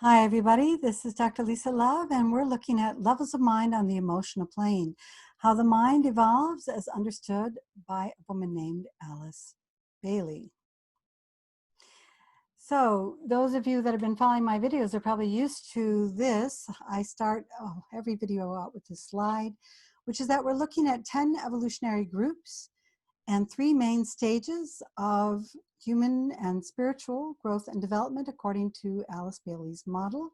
Hi, everybody. This is Dr. Lisa Love, and we're looking at levels of mind on the emotional plane, how the mind evolves as understood by a woman named Alice Bailey. So those of you that have been following my videos are probably used to this. I start every video out with this slide, which is that we're looking at 10 evolutionary groups and 3 main stages of human and spiritual growth and development according to Alice Bailey's model.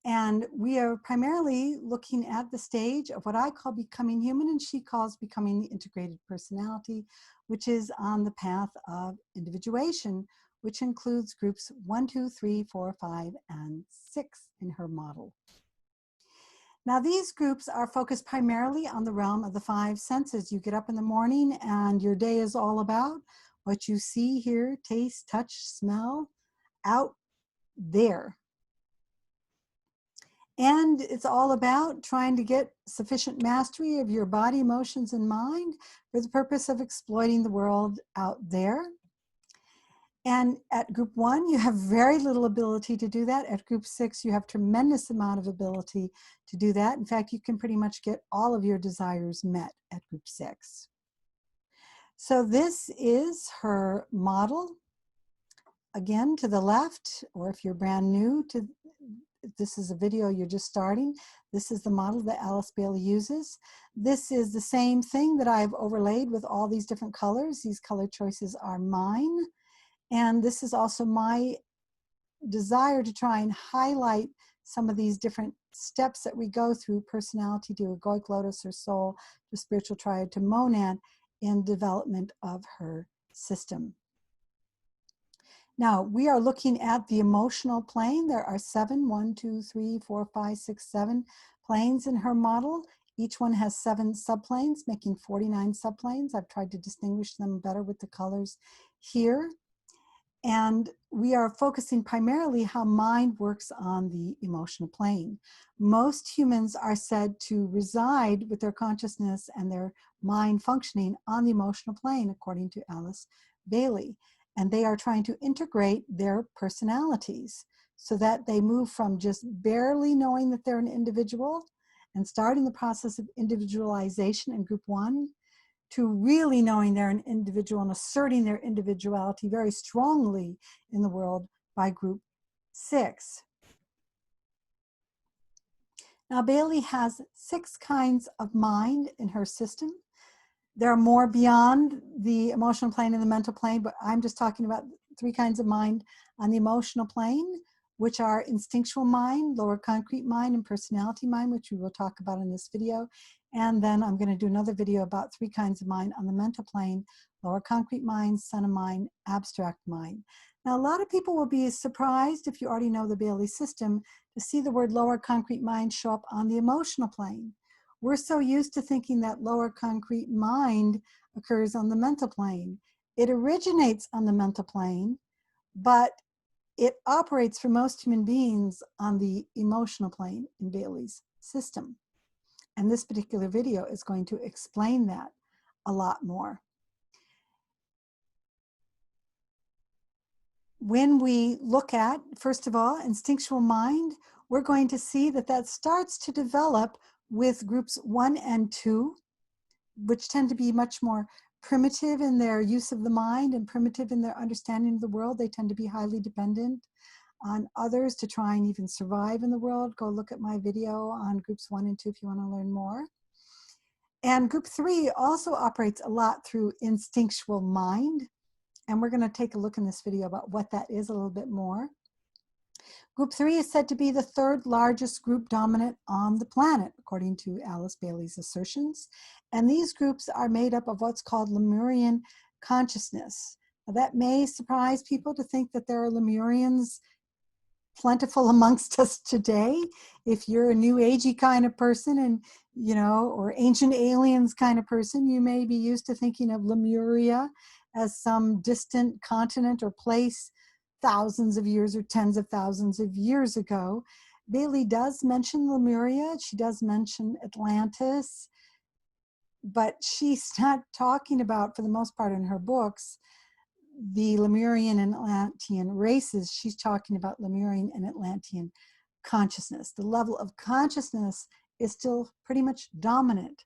And we are primarily looking at the stage of what I call becoming human and she calls becoming the integrated personality, which is on the path of individuation, which includes groups 1, 2, 3, 4, 5, and 6 in her model. Now, these groups are focused primarily on the realm of the 5 senses. You get up in the morning and your day is all about what you see, hear, taste, touch, smell out there. And it's all about trying to get sufficient mastery of your body, emotions, and mind for the purpose of exploiting the world out there. And at group 1, you have very little ability to do that. At group 6, you have tremendous amount of ability to do that. In fact, you can pretty much get all of your desires met at group 6. So this is her model. Again, to the left, or if you're brand new to this is a video you're just starting, this is the model that Alice Bailey uses. This is the same thing that I've overlaid with all these different colors. These color choices are mine. And this is also my desire to try and highlight some of these different steps that we go through, personality to egoic lotus or soul, to spiritual triad to monad, in development of her system. Now, we are looking at the emotional plane. There are 7, 1, 2, 3, 4, 5, 6, 7 planes in her model. Each one has 7 subplanes, making 49 subplanes. I've tried to distinguish them better with the colors here. And we are focusing primarily how mind works on the emotional plane. Most humans are said to reside with their consciousness and their mind functioning on the emotional plane, according to Alice Bailey. And they are trying to integrate their personalities so that they move from just barely knowing that they're an individual and starting the process of individualization in group 1 to really knowing they're an individual and asserting their individuality very strongly in the world by group 6. Now, Bailey has 6 kinds of mind in her system. There are more beyond the emotional plane and the mental plane, but I'm just talking about 3 kinds of mind on the emotional plane, which are instinctual mind, lower concrete mind, and personality mind, which we will talk about in this video. And then I'm going to do another video about 3 kinds of mind on the mental plane, lower concrete mind, center mind, abstract mind. Now, a lot of people will be surprised, if you already know the Bailey system, to see the word lower concrete mind show up on the emotional plane. We're so used to thinking that lower concrete mind occurs on the mental plane. It originates on the mental plane, but it operates for most human beings on the emotional plane in Bailey's system. And this particular video is going to explain that a lot more. When we look at, first of all, instinctual mind, we're going to see that that starts to develop with groups 1 and 2, which tend to be much more primitive in their use of the mind and primitive in their understanding of the world. They tend to be highly dependent on others to try and even survive in the world. Go look at my video on groups 1 and 2 if you want to learn more. And group 3 also operates a lot through instinctual mind. And we're going to take a look in this video about what that is a little bit more. Group 3 is said to be the 3rd largest group dominant on the planet, according to Alice Bailey's assertions. And these groups are made up of what's called Lemurian consciousness. Now, that may surprise people to think that there are Lemurians plentiful amongst us today. If you're a new agey kind of person and, you know, or ancient aliens kind of person, you may be used to thinking of Lemuria as some distant continent or place thousands of years or tens of thousands of years ago. Bailey does mention Lemuria. She does mention Atlantis, but she's not talking about, for the most part in her books, the Lemurian and Atlantean races, she's talking about Lemurian and Atlantean consciousness. The level of consciousness is still pretty much dominant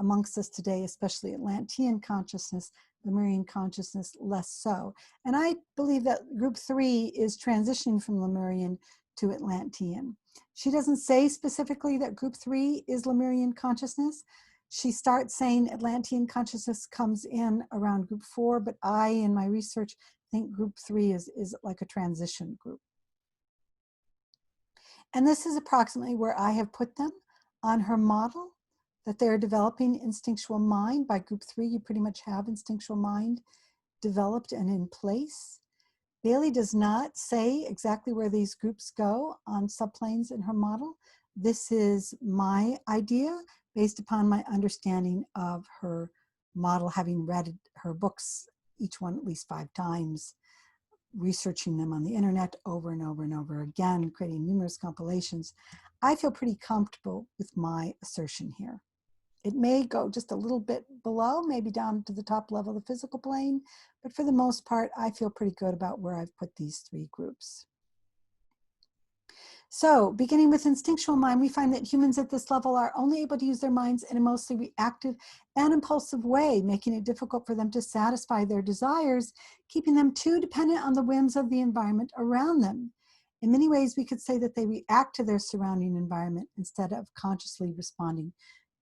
amongst us today, especially Atlantean consciousness, Lemurian consciousness less so. And I believe that group 3 is transitioning from Lemurian to Atlantean. She doesn't say specifically that group 3 is Lemurian consciousness. She starts saying Atlantean consciousness comes in around group 4, but I, in my research, think group 3 is like a transition group. And this is approximately where I have put them on her model, that they're developing instinctual mind. By group 3, you pretty much have instinctual mind developed and in place. Bailey does not say exactly where these groups go on subplanes in her model. This is my idea based upon my understanding of her model, having read her books, each one at least 5 times, researching them on the internet over and over and over again, creating numerous compilations. I feel pretty comfortable with my assertion here. It may go just a little bit below, maybe down to the top level of the physical plane, but for the most part, I feel pretty good about where I've put these 3 groups. So, beginning with instinctual mind, we find that humans at this level are only able to use their minds in a mostly reactive and impulsive way, making it difficult for them to satisfy their desires, keeping them too dependent on the whims of the environment around them. In many ways, we could say that they react to their surrounding environment instead of consciously responding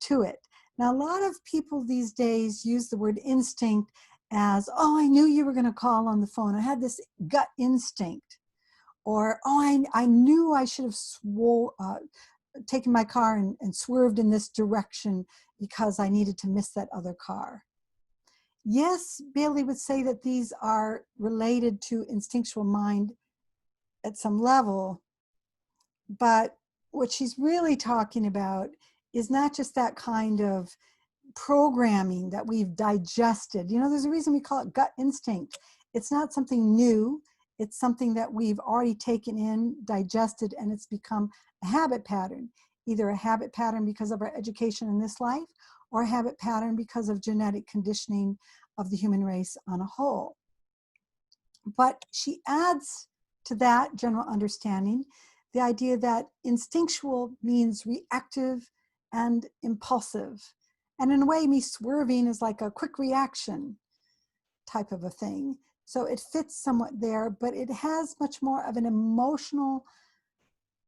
to it. Now, a lot of people these days use the word instinct as, oh, I knew you were going to call on the phone. I had this gut instinct. Or, oh, I knew I should have taken my car and swerved in this direction because I needed to miss that other car. Yes, Bailey would say that these are related to instinctual mind at some level, but what she's really talking about is not just that kind of programming that we've digested. You know, there's a reason we call it gut instinct. It's not something new. It's something that we've already taken in, digested, and it's become a habit pattern. Either a habit pattern because of our education in this life, or a habit pattern because of genetic conditioning of the human race on a whole. But she adds to that general understanding the idea that instinctual means reactive and impulsive. And in a way, me swerving is like a quick reaction type of a thing. So it fits somewhat there, but it has much more of an emotional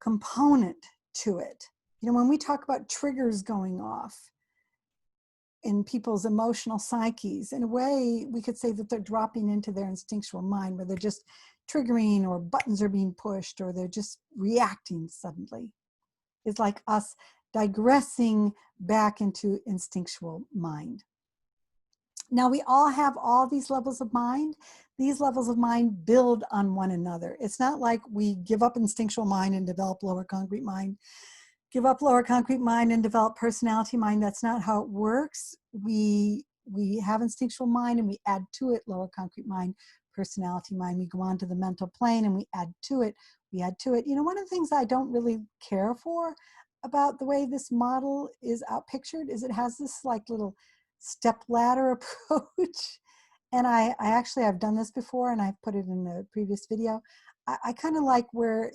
component to it. You know, when we talk about triggers going off in people's emotional psyches, in a way, we could say that they're dropping into their instinctual mind, where they're just triggering, or buttons are being pushed, or they're just reacting suddenly. It's like us digressing back into instinctual mind. Now, we all have all these levels of mind. These levels of mind build on one another. It's not like we give up instinctual mind and develop lower concrete mind, give up lower concrete mind and develop personality mind. That's not how it works. We have instinctual mind and we add to it lower concrete mind, personality mind. We go on to the mental plane and we add to it. You know, one of the things I don't really care for about the way this model is outpictured is it has this like little step ladder approach. And I actually, I've done this before and I've put it in a previous video. I kind of like where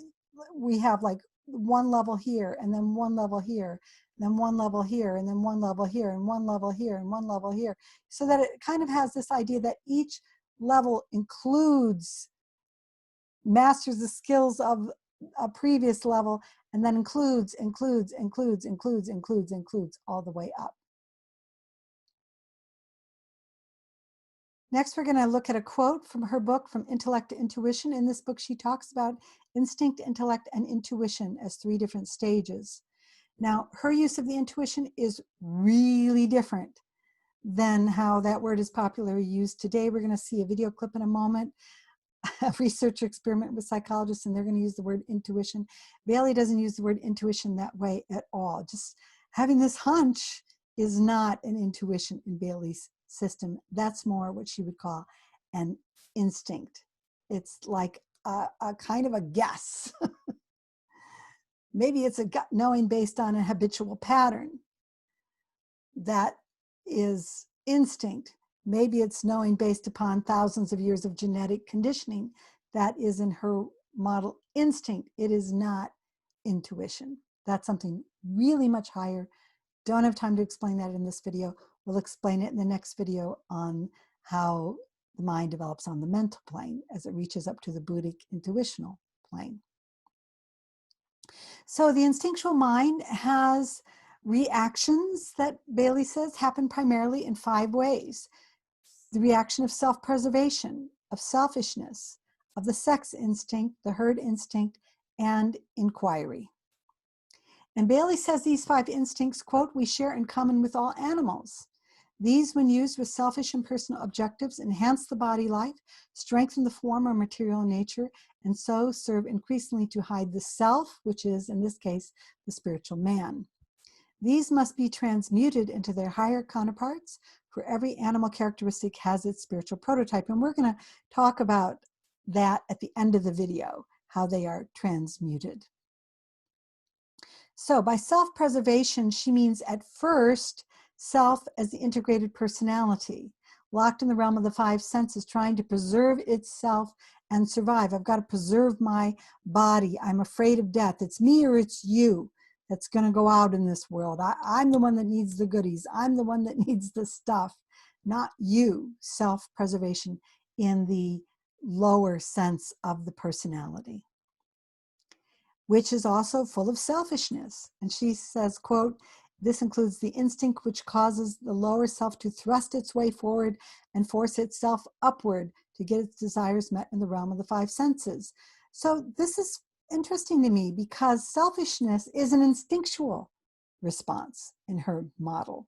we have like one level here and then one level here, and then one level here, and then one level here, and one level here, and one level here. So that it kind of has this idea that each level masters the skills of a previous level, and then includes all the way up. Next, we're going to look at a quote from her book, From Intellect to Intuition. In this book, she talks about instinct, intellect, and intuition as 3 different stages. Now, her use of the intuition is really different than how that word is popularly used today. We're going to see a video clip in a moment, a research experiment with psychologists, and they're going to use the word intuition. Bailey doesn't use the word intuition that way at all. Just having this hunch is not an intuition in Bailey's system. That's more what she would call an instinct. It's like a kind of a guess. Maybe it's a gut knowing based on a habitual pattern. That is instinct. maybe it's knowing based upon thousands of years of genetic conditioning. That is in her model instinct. It is not intuition. That's something really much higher. Don't have time to explain that in this video. We'll explain it in the next video on how the mind develops on the mental plane as it reaches up to the Buddhic intuitional plane. So the instinctual mind has reactions that Bailey says happen primarily in 5 ways. The reaction of self-preservation, of selfishness, of the sex instinct, the herd instinct, and inquiry. And Bailey says these 5 instincts, quote, we share in common with all animals. These, when used with selfish and personal objectives, enhance the body life, strengthen the form or material nature, and so serve increasingly to hide the self, which is, in this case, the spiritual man. These must be transmuted into their higher counterparts, for every animal characteristic has its spiritual prototype. And we're going to talk about that at the end of the video, how they are transmuted. So by self-preservation, she means at first, self as the integrated personality, locked in the realm of the 5 senses, trying to preserve itself and survive. I've got to preserve my body. I'm afraid of death. It's me or it's you that's going to go out in this world. I'm the one that needs the goodies. I'm the one that needs the stuff, not you. Self-preservation in the lower sense of the personality, which is also full of selfishness. And she says, quote, this includes the instinct which causes the lower self to thrust its way forward and force itself upward to get its desires met in the realm of the 5 senses. So this is interesting to me because selfishness is an instinctual response in her model.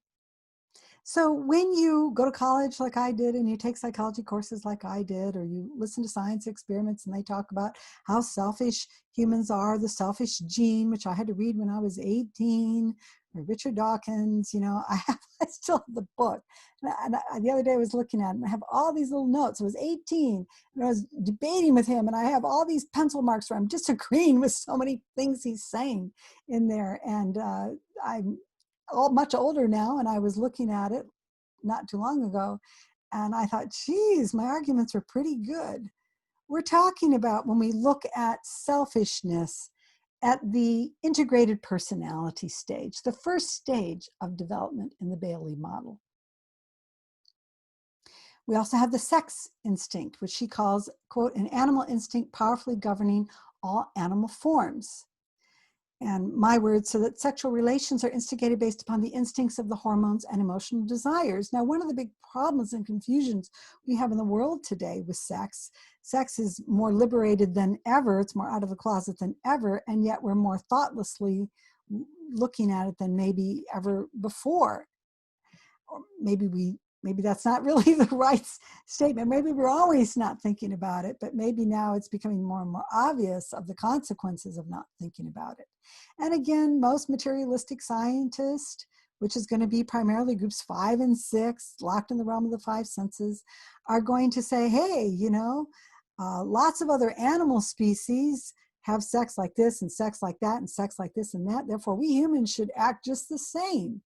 So when you go to college like I did, and you take psychology courses like I did, or you listen to science experiments and they talk about how selfish humans are, the selfish gene, which I had to read when I was 18, or Richard Dawkins, I still have the book. And the other day I was looking at it and I have all these little notes. I was 18 and I was debating with him and I have all these pencil marks where I'm disagreeing with so many things he's saying in there. And I'm much older now, and I was looking at it not too long ago, and I thought, geez, my arguments are pretty good. We're talking about, when we look at selfishness, at the integrated personality stage, the first stage of development in the Bailey model. We also have the sex instinct, which she calls, quote, an animal instinct powerfully governing all animal forms. And my words, so that sexual relations are instigated based upon the instincts of the hormones and emotional desires. Now, one of the big problems and confusions we have in the world today with sex is more liberated than ever. It's more out of the closet than ever, and yet we're more thoughtlessly looking at it than maybe ever before. Or maybe that's not really the right statement. Maybe we're always not thinking about it, but maybe now it's becoming more and more obvious of the consequences of not thinking about it. And again, most materialistic scientists, which is going to be primarily groups 5 and 6, locked in the realm of the 5 senses, are going to say, hey, lots of other animal species have sex like this and sex like that and sex like this and that. Therefore, we humans should act just the same.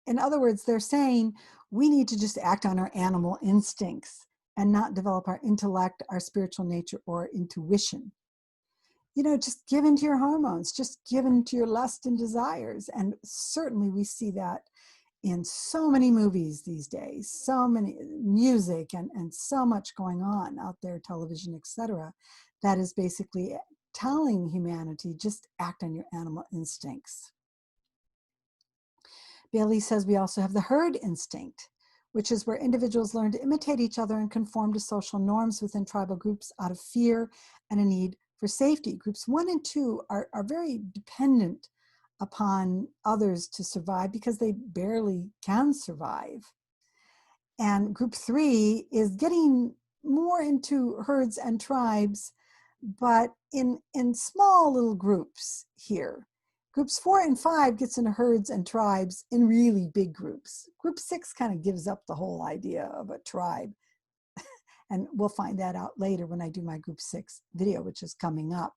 In other words, they're saying we need to just act on our animal instincts and not develop our intellect, our spiritual nature, or intuition. Just give in to your hormones, just give in to your lust and desires. And certainly we see that in so many movies these days, so many music and so much going on out there, television, etc., that is basically telling humanity, just act on your animal instincts. Bailey says we also have the herd instinct, which is where individuals learn to imitate each other and conform to social norms within tribal groups out of fear and a need for safety. Groups 1 and 2 are very dependent upon others to survive because they barely can survive. And group 3 is getting more into herds and tribes, but in small little groups here. Groups 4 and 5 gets into herds and tribes in really big groups. Group 6 kind of gives up the whole idea of a tribe. And we'll find that out later when I do my group 6 video, which is coming up.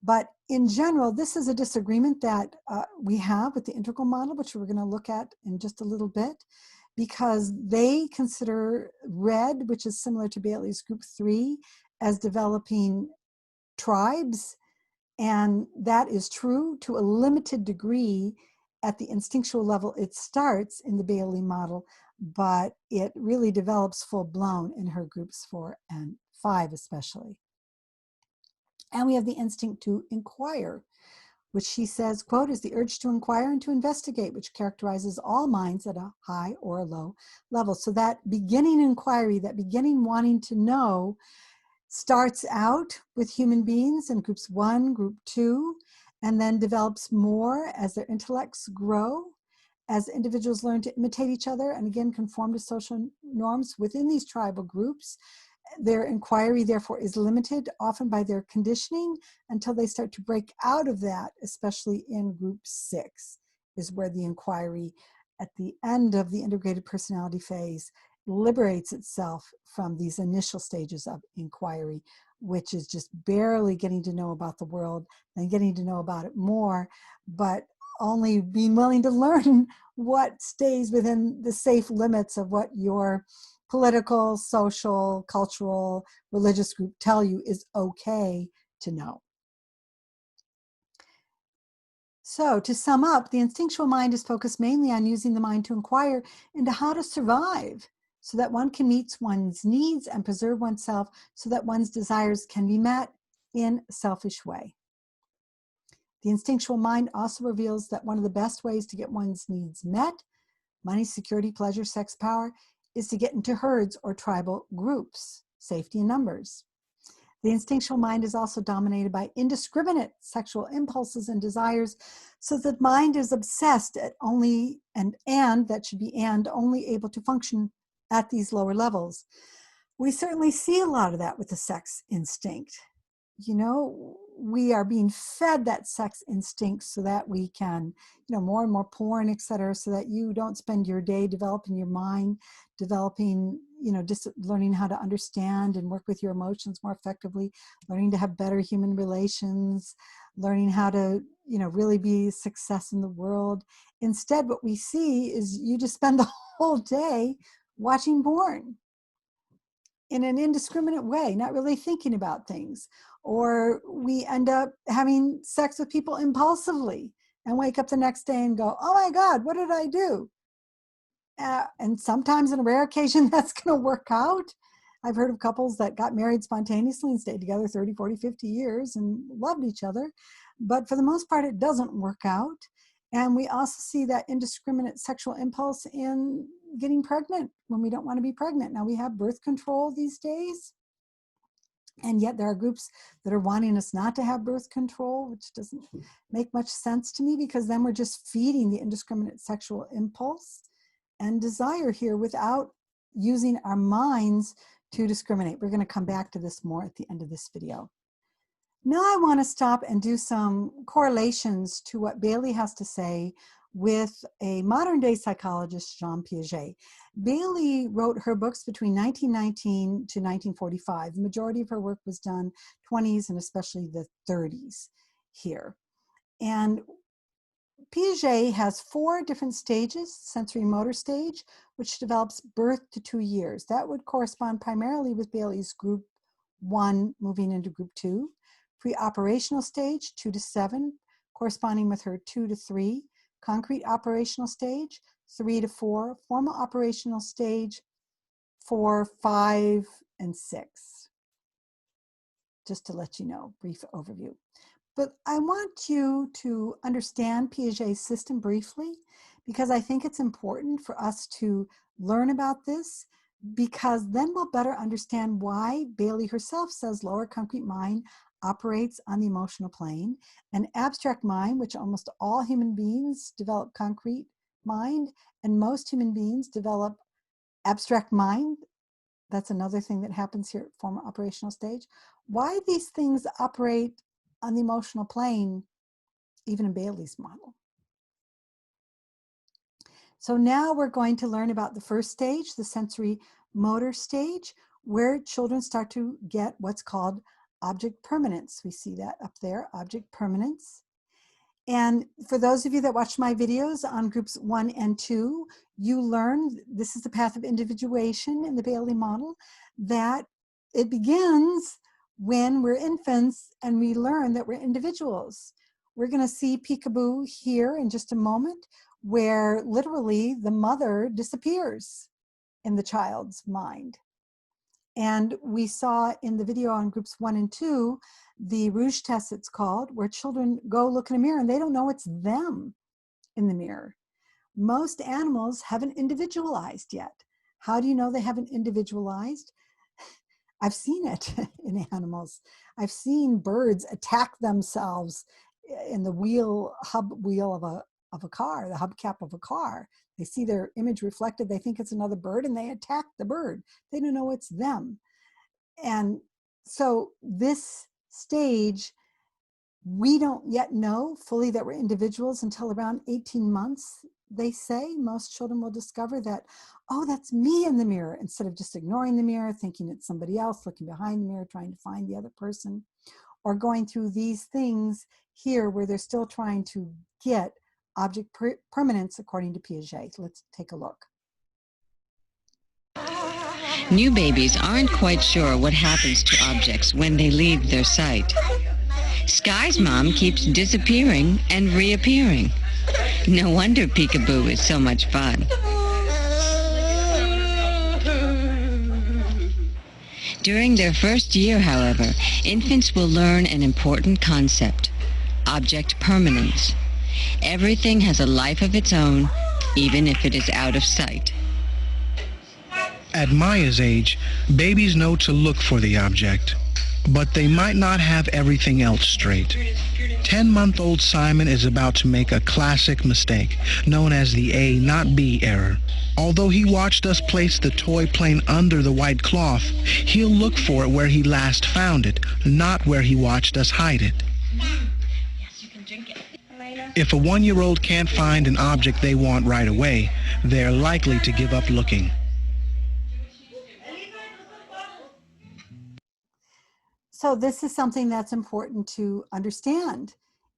But in general, this is a disagreement that we have with the integral model, which we're going to look at in just a little bit. because they consider red, which is similar to Bailey's group 3, as developing tribes. And that is true to a limited degree. At the instinctual level, it starts in the Bailey model, but it really develops full blown in her groups 4 and 5 especially. And we have the instinct to inquire, which she says, quote, is the urge to inquire and to investigate, which characterizes all minds at a high or a low level. So that beginning inquiry, that beginning wanting to know, starts out with human beings in groups 1, group 2, and then develops more as their intellects grow, as individuals learn to imitate each other and again conform to social norms within these tribal groups. Their inquiry, therefore, is limited, often by their conditioning, until they start to break out of that, especially in group 6, is where the inquiry at the end of the integrated personality phase liberates itself from these initial stages of inquiry, which is just barely getting to know about the world and getting to know about it more, but only being willing to learn what stays within the safe limits of what your political, social, cultural, religious group tell you is okay to know. So to sum up, the instinctual mind is focused mainly on using the mind to inquire into how to survive so that one can meet one's needs and preserve oneself so that one's desires can be met in a selfish way. The instinctual mind also reveals that one of the best ways to get one's needs met, money, security, pleasure, sex, power, is to get into herds or tribal groups, safety in numbers. The instinctual mind is also dominated by indiscriminate sexual impulses and desires, so the mind is obsessed at only, and that should be and, only able to function at these lower levels. We certainly see a lot of that with the sex instinct. You know, we are being fed that sex instinct so that we can, more and more porn, et cetera, so that you don't spend your day developing your mind, developing, just learning how to understand and work with your emotions more effectively, learning to have better human relations, learning how to, really be a success in the world. Instead, what we see is you just spend the whole day watching porn in an indiscriminate way, not really thinking about things. Or we end up having sex with people impulsively and wake up the next day and go, oh my God, what did I do? And sometimes, on a rare occasion, that's going to work out. I've heard of couples that got married spontaneously and stayed together 30, 40, 50 years and loved each other. But for the most part, it doesn't work out. And we also see that indiscriminate sexual impulse in getting pregnant when we don't want to be pregnant. Now, we have birth control these days, and yet there are groups that are wanting us not to have birth control, which doesn't make much sense to me, because then we're just feeding the indiscriminate sexual impulse and desire here without using our minds to discriminate. We're going to come back to this more at the end of this video. Now I want to stop and do some correlations to what Bailey has to say with a modern day psychologist, Jean Piaget. Bailey wrote her books between 1919 to 1945. The majority of her work was done 20s and especially the 30s here. And Piaget has 4 different stages: sensory motor stage, which develops birth to 2 years. That would correspond primarily with Bailey's group 1 moving into group 2. Pre-operational stage, 2 to 7, corresponding with her 2 to 3. Concrete operational stage, 3 to 4. Formal operational stage, 4, 5, and 6. Just to let you know, brief overview. But I want you to understand Piaget's system briefly, because I think it's important for us to learn about this, because then we'll better understand why Bailey herself says lower concrete mind operates on the emotional plane, and abstract mind, which almost all human beings develop concrete mind, and most human beings develop abstract mind. That's another thing that happens here at formal operational stage. Why these things operate on the emotional plane, even in Bailey's model. So now we're going to learn about the first stage, the sensory motor stage, where children start to get what's called object permanence. We see that up there, object permanence. And for those of you that watch my videos on groups 1 and 2, you learn, this is the path of individuation in the Bailey model, that it begins when we're infants and we learn that we're individuals. We're going to see peekaboo here in just a moment, where literally the mother disappears in the child's mind. And we saw in the video on groups 1 and 2, the Rouge test it's called, where children go look in a mirror and they don't know it's them in the mirror. Most animals haven't individualized yet. How do you know they haven't individualized? I've seen it in animals. I've seen birds attack themselves in the hub wheel of a car, the hubcap of a car. They see their image reflected, they think it's another bird, and they attack the bird. They don't know it's them. And so this stage, we don't yet know fully that we're individuals until around 18 months, they say. Most children will discover that, oh, that's me in the mirror, instead of just ignoring the mirror, thinking it's somebody else, looking behind the mirror, trying to find the other person, or going through these things here where they're still trying to get object permanence according to Piaget. Let's take a look. New babies aren't quite sure what happens to objects when they leave their sight. Sky's mom keeps disappearing and reappearing. No wonder peekaboo is so much fun. During their first year, however, infants will learn an important concept: object permanence. Everything has a life of its own, even if it is out of sight. At Maya's age, babies know to look for the object, but they might not have everything else straight. 10-month-old Simon is about to make a classic mistake, known as the A, not B error. Although he watched us place the toy plane under the white cloth, he'll look for it where he last found it, not where he watched us hide it. If a 1-year-old can't find an object they want right away, they're likely to give up looking. So this is something that's important to understand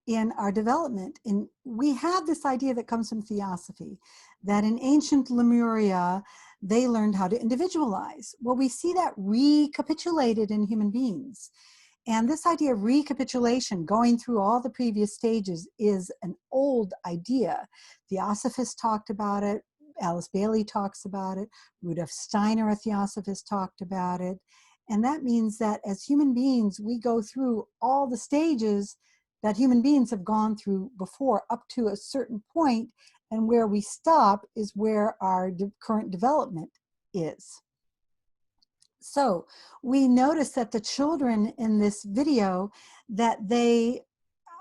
in our development. And we have this idea that comes from theosophy, that in ancient Lemuria, they learned how to individualize. Well, we see that recapitulated in human beings. And this idea of recapitulation, going through all the previous stages, is an old idea. Theosophists talked about it. Alice Bailey talks about it. Rudolf Steiner, a theosophist, talked about it. And that means that as human beings, we go through all the stages that human beings have gone through before, up to a certain point, and where we stop is where our current development is. So we notice that the children in this video, that they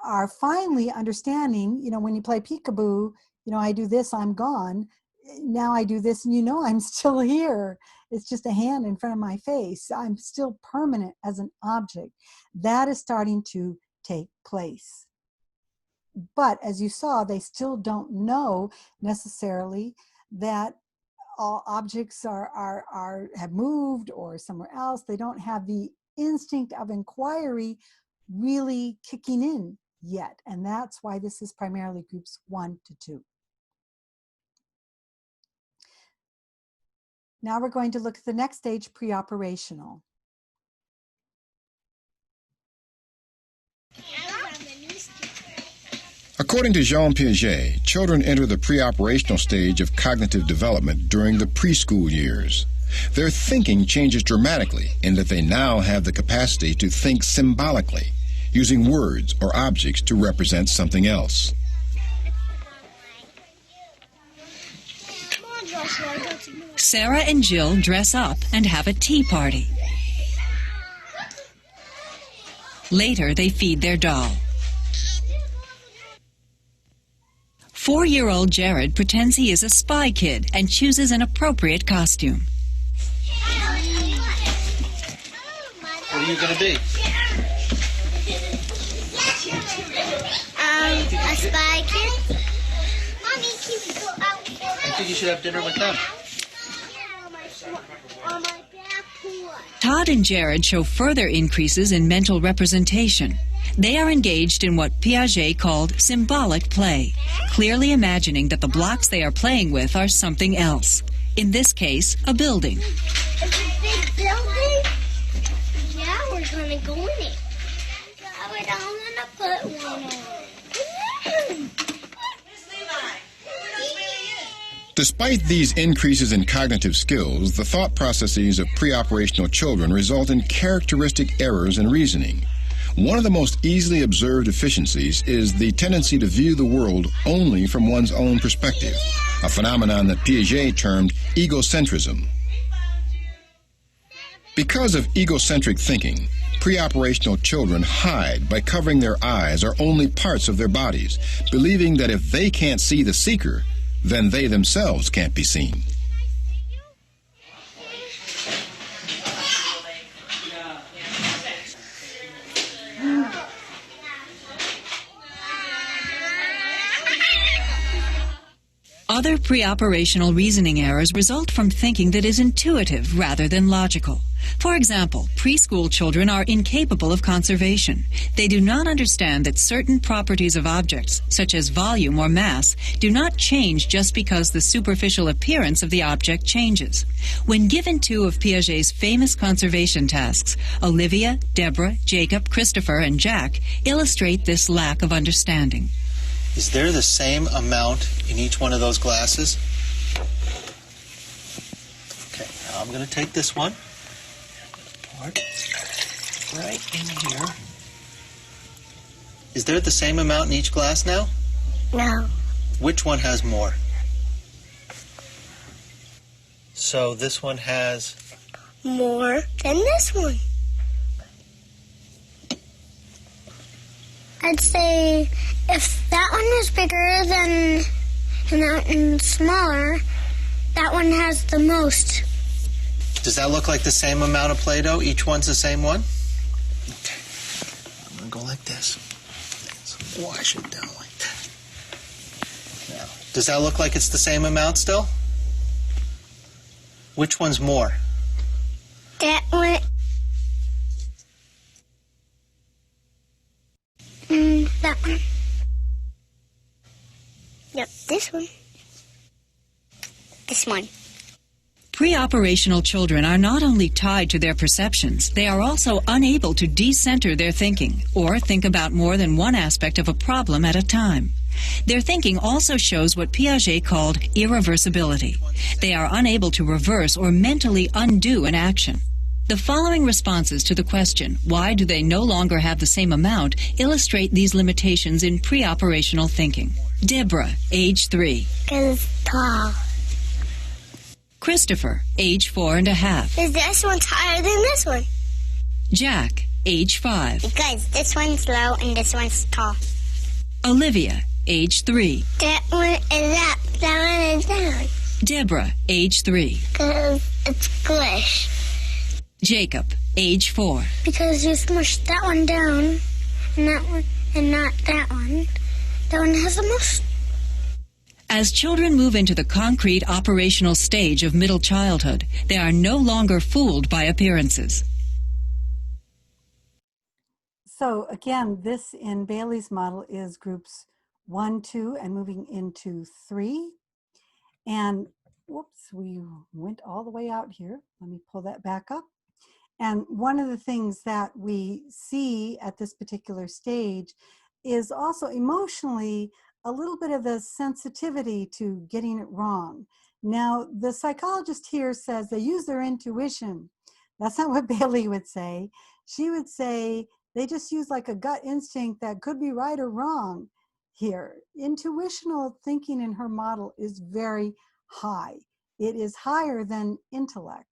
are finally understanding, you know, when you play peekaboo, you know, I do this, I'm gone. Now I do this and you know I'm still here. It's just a hand in front of my face. I'm still permanent as an object. That is starting to take place. But as you saw, they still don't know necessarily that all objects have moved or somewhere else. They don't have the instinct of inquiry really kicking in yet. And that's why this is primarily groups 1 to 2. Now we're going to look at the next stage, pre-operational. According to Jean Piaget, children enter the pre-operational stage of cognitive development during the preschool years. Their thinking changes dramatically in that they now have the capacity to think symbolically, using words or objects to represent something else. Sarah and Jill dress up and have a tea party. Later, they feed their doll. 4-year-old Jared pretends he is a spy kid and chooses an appropriate costume. What are you going to be? A spy kid. I think you should have dinner with them. Todd and Jared show further increases in mental representation. They are engaged in what Piaget called symbolic play, clearly imagining that the blocks they are playing with are something else. In this case, a building. It's a big building? Yeah, we're gonna go in it. I don't wanna put one on. Despite these increases in cognitive skills, the thought processes of pre-operational children result in characteristic errors in reasoning. One of the most easily observed deficiencies is the tendency to view the world only from one's own perspective, a phenomenon that Piaget termed egocentrism. Because of egocentric thinking, pre-operational children hide by covering their eyes or only parts of their bodies, believing that if they can't see the seeker, then they themselves can't be seen. Other pre-operational reasoning errors result from thinking that is intuitive rather than logical. For example, preschool children are incapable of conservation. They do not understand that certain properties of objects, such as volume or mass, do not change just because the superficial appearance of the object changes. When given two of Piaget's famous conservation tasks, Olivia, Deborah, Jacob, Christopher, and Jack illustrate this lack of understanding. Is there the same amount in each one of those glasses? Okay, now I'm going to take this one. Pour it right in here. Is there the same amount in each glass now? No. Which one has more? So this one has... More than this one. I'd say if that one is bigger than and that one's smaller, that one has the most. Does that look like the same amount of Play-Doh? Each one's the same one? Okay. I'm going to go like this. So wash it down like that. Now, does that look like it's the same amount still? Which one's more? That one. That one. Yep, this one. This one. Pre-operational children are not only tied to their perceptions, they are also unable to decenter their thinking or think about more than one aspect of a problem at a time. Their thinking also shows what Piaget called irreversibility. They are unable to reverse or mentally undo an action. The following responses to the question, why do they no longer have the same amount, illustrate these limitations in pre-operational thinking. Deborah, age 3. Because it's tall. Christopher, age 4.5. Because this one's higher than this one. Jack, age 5. Because this one's low and this one's tall. Olivia, age 3. That one is up, that one is down. Deborah, age 3. Because it's squish. Jacob, age 4. Because you smush that one down and that one and not that one. That one has the most. As children move into the concrete operational stage of middle childhood, they are no longer fooled by appearances. So again, this in Bailey's model is groups 1, 2, and moving into 3. And whoops, we went all the way out here. Let me pull that back up. And one of the things that we see at this particular stage is also emotionally a little bit of the sensitivity to getting it wrong. Now, the psychologist here says they use their intuition. That's not what Bailey would say. She would say they just use like a gut instinct that could be right or wrong here. Intuitional thinking in her model is very high. It is higher than intellect.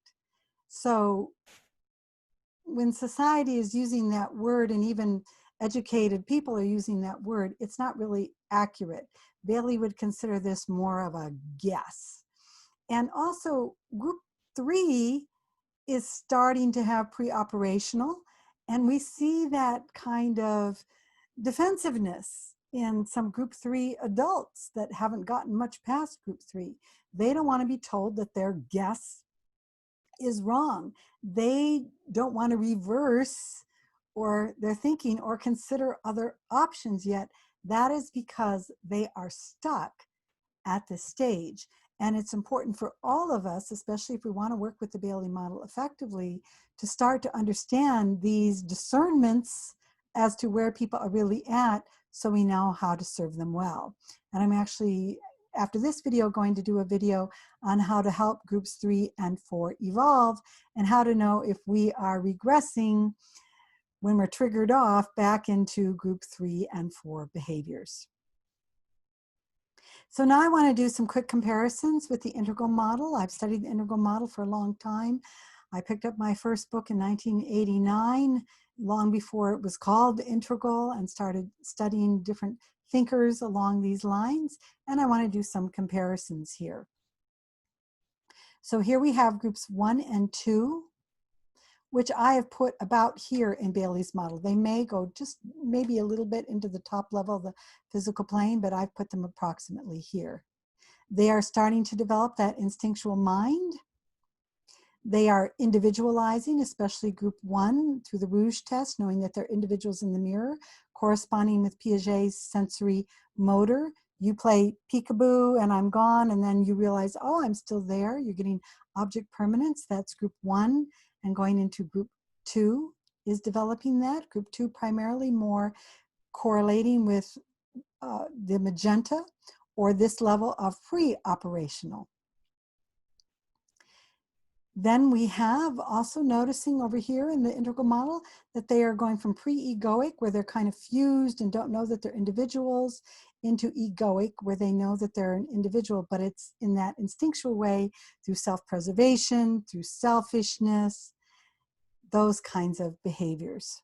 So when society is using that word, and even educated people are using that word, it's not really accurate. Bailey would consider this more of a guess. And also group 3 is starting to have pre-operational, and we see that kind of defensiveness in some group 3 adults that haven't gotten much past group 3. They don't want to be told that their guess is wrong. They don't want to reverse or they're thinking or consider other options yet, that is because they are stuck at this stage. And it's important for all of us, especially if we want to work with the Bailey model effectively, to start to understand these discernments as to where people are really at, so we know how to serve them well. And I'm actually, after this video, going to do a video on how to help groups 3 and 4 evolve, and how to know if we are regressing when we're triggered off back into group 3 and 4 behaviors. So now I want to do some quick comparisons with the integral model. I've studied the integral model for a long time. I picked up my first book in 1989, long before it was called the integral, and started studying different thinkers along these lines. And I want to do some comparisons here. So here we have groups 1 and 2, which I have put about here in Bailey's model. They may go just maybe a little bit into the top level of the physical plane, but I've put them approximately here. They are starting to develop that instinctual mind. They are individualizing, especially group 1, through the Rouge test, knowing that they're individuals in the mirror, corresponding with Piaget's sensory motor. You play peekaboo and I'm gone, and then you realize, oh, I'm still there. You're getting object permanence. That's group 1. And going into group 2 is developing that. Group 2 primarily more correlating with the magenta, or this level of pre-operational. Then we have also noticing over here in the integral model that they are going from pre-egoic, where they're kind of fused and don't know that they're individuals, into egoic, where they know that they're an individual, but it's in that instinctual way through self-preservation, through selfishness, those kinds of behaviors.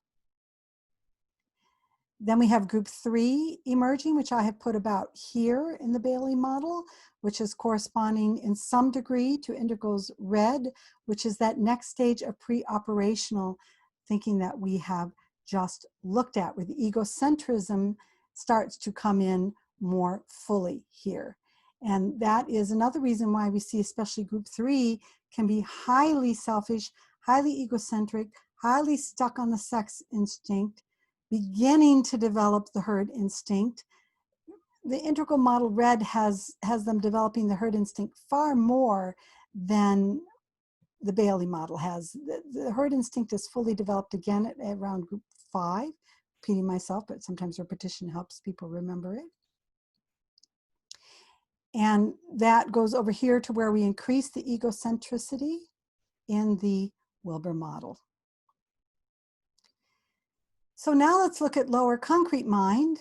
Then we have group 3 emerging, which I have put about here in the Bailey model, which is corresponding in some degree to integrals red, which is that next stage of pre-operational thinking that we have just looked at, where the egocentrism starts to come in more fully here. And that is another reason why we see especially group 3 can be highly selfish, highly egocentric, highly stuck on the sex instinct, beginning to develop the herd instinct. The integral model red has them developing the herd instinct far more than the Bailey model has. The herd instinct is fully developed again at around group 5. Repeating myself, but sometimes repetition helps people remember it. And that goes over here to where we increase the egocentricity in the Wilbur model. So now let's look at lower concrete mind,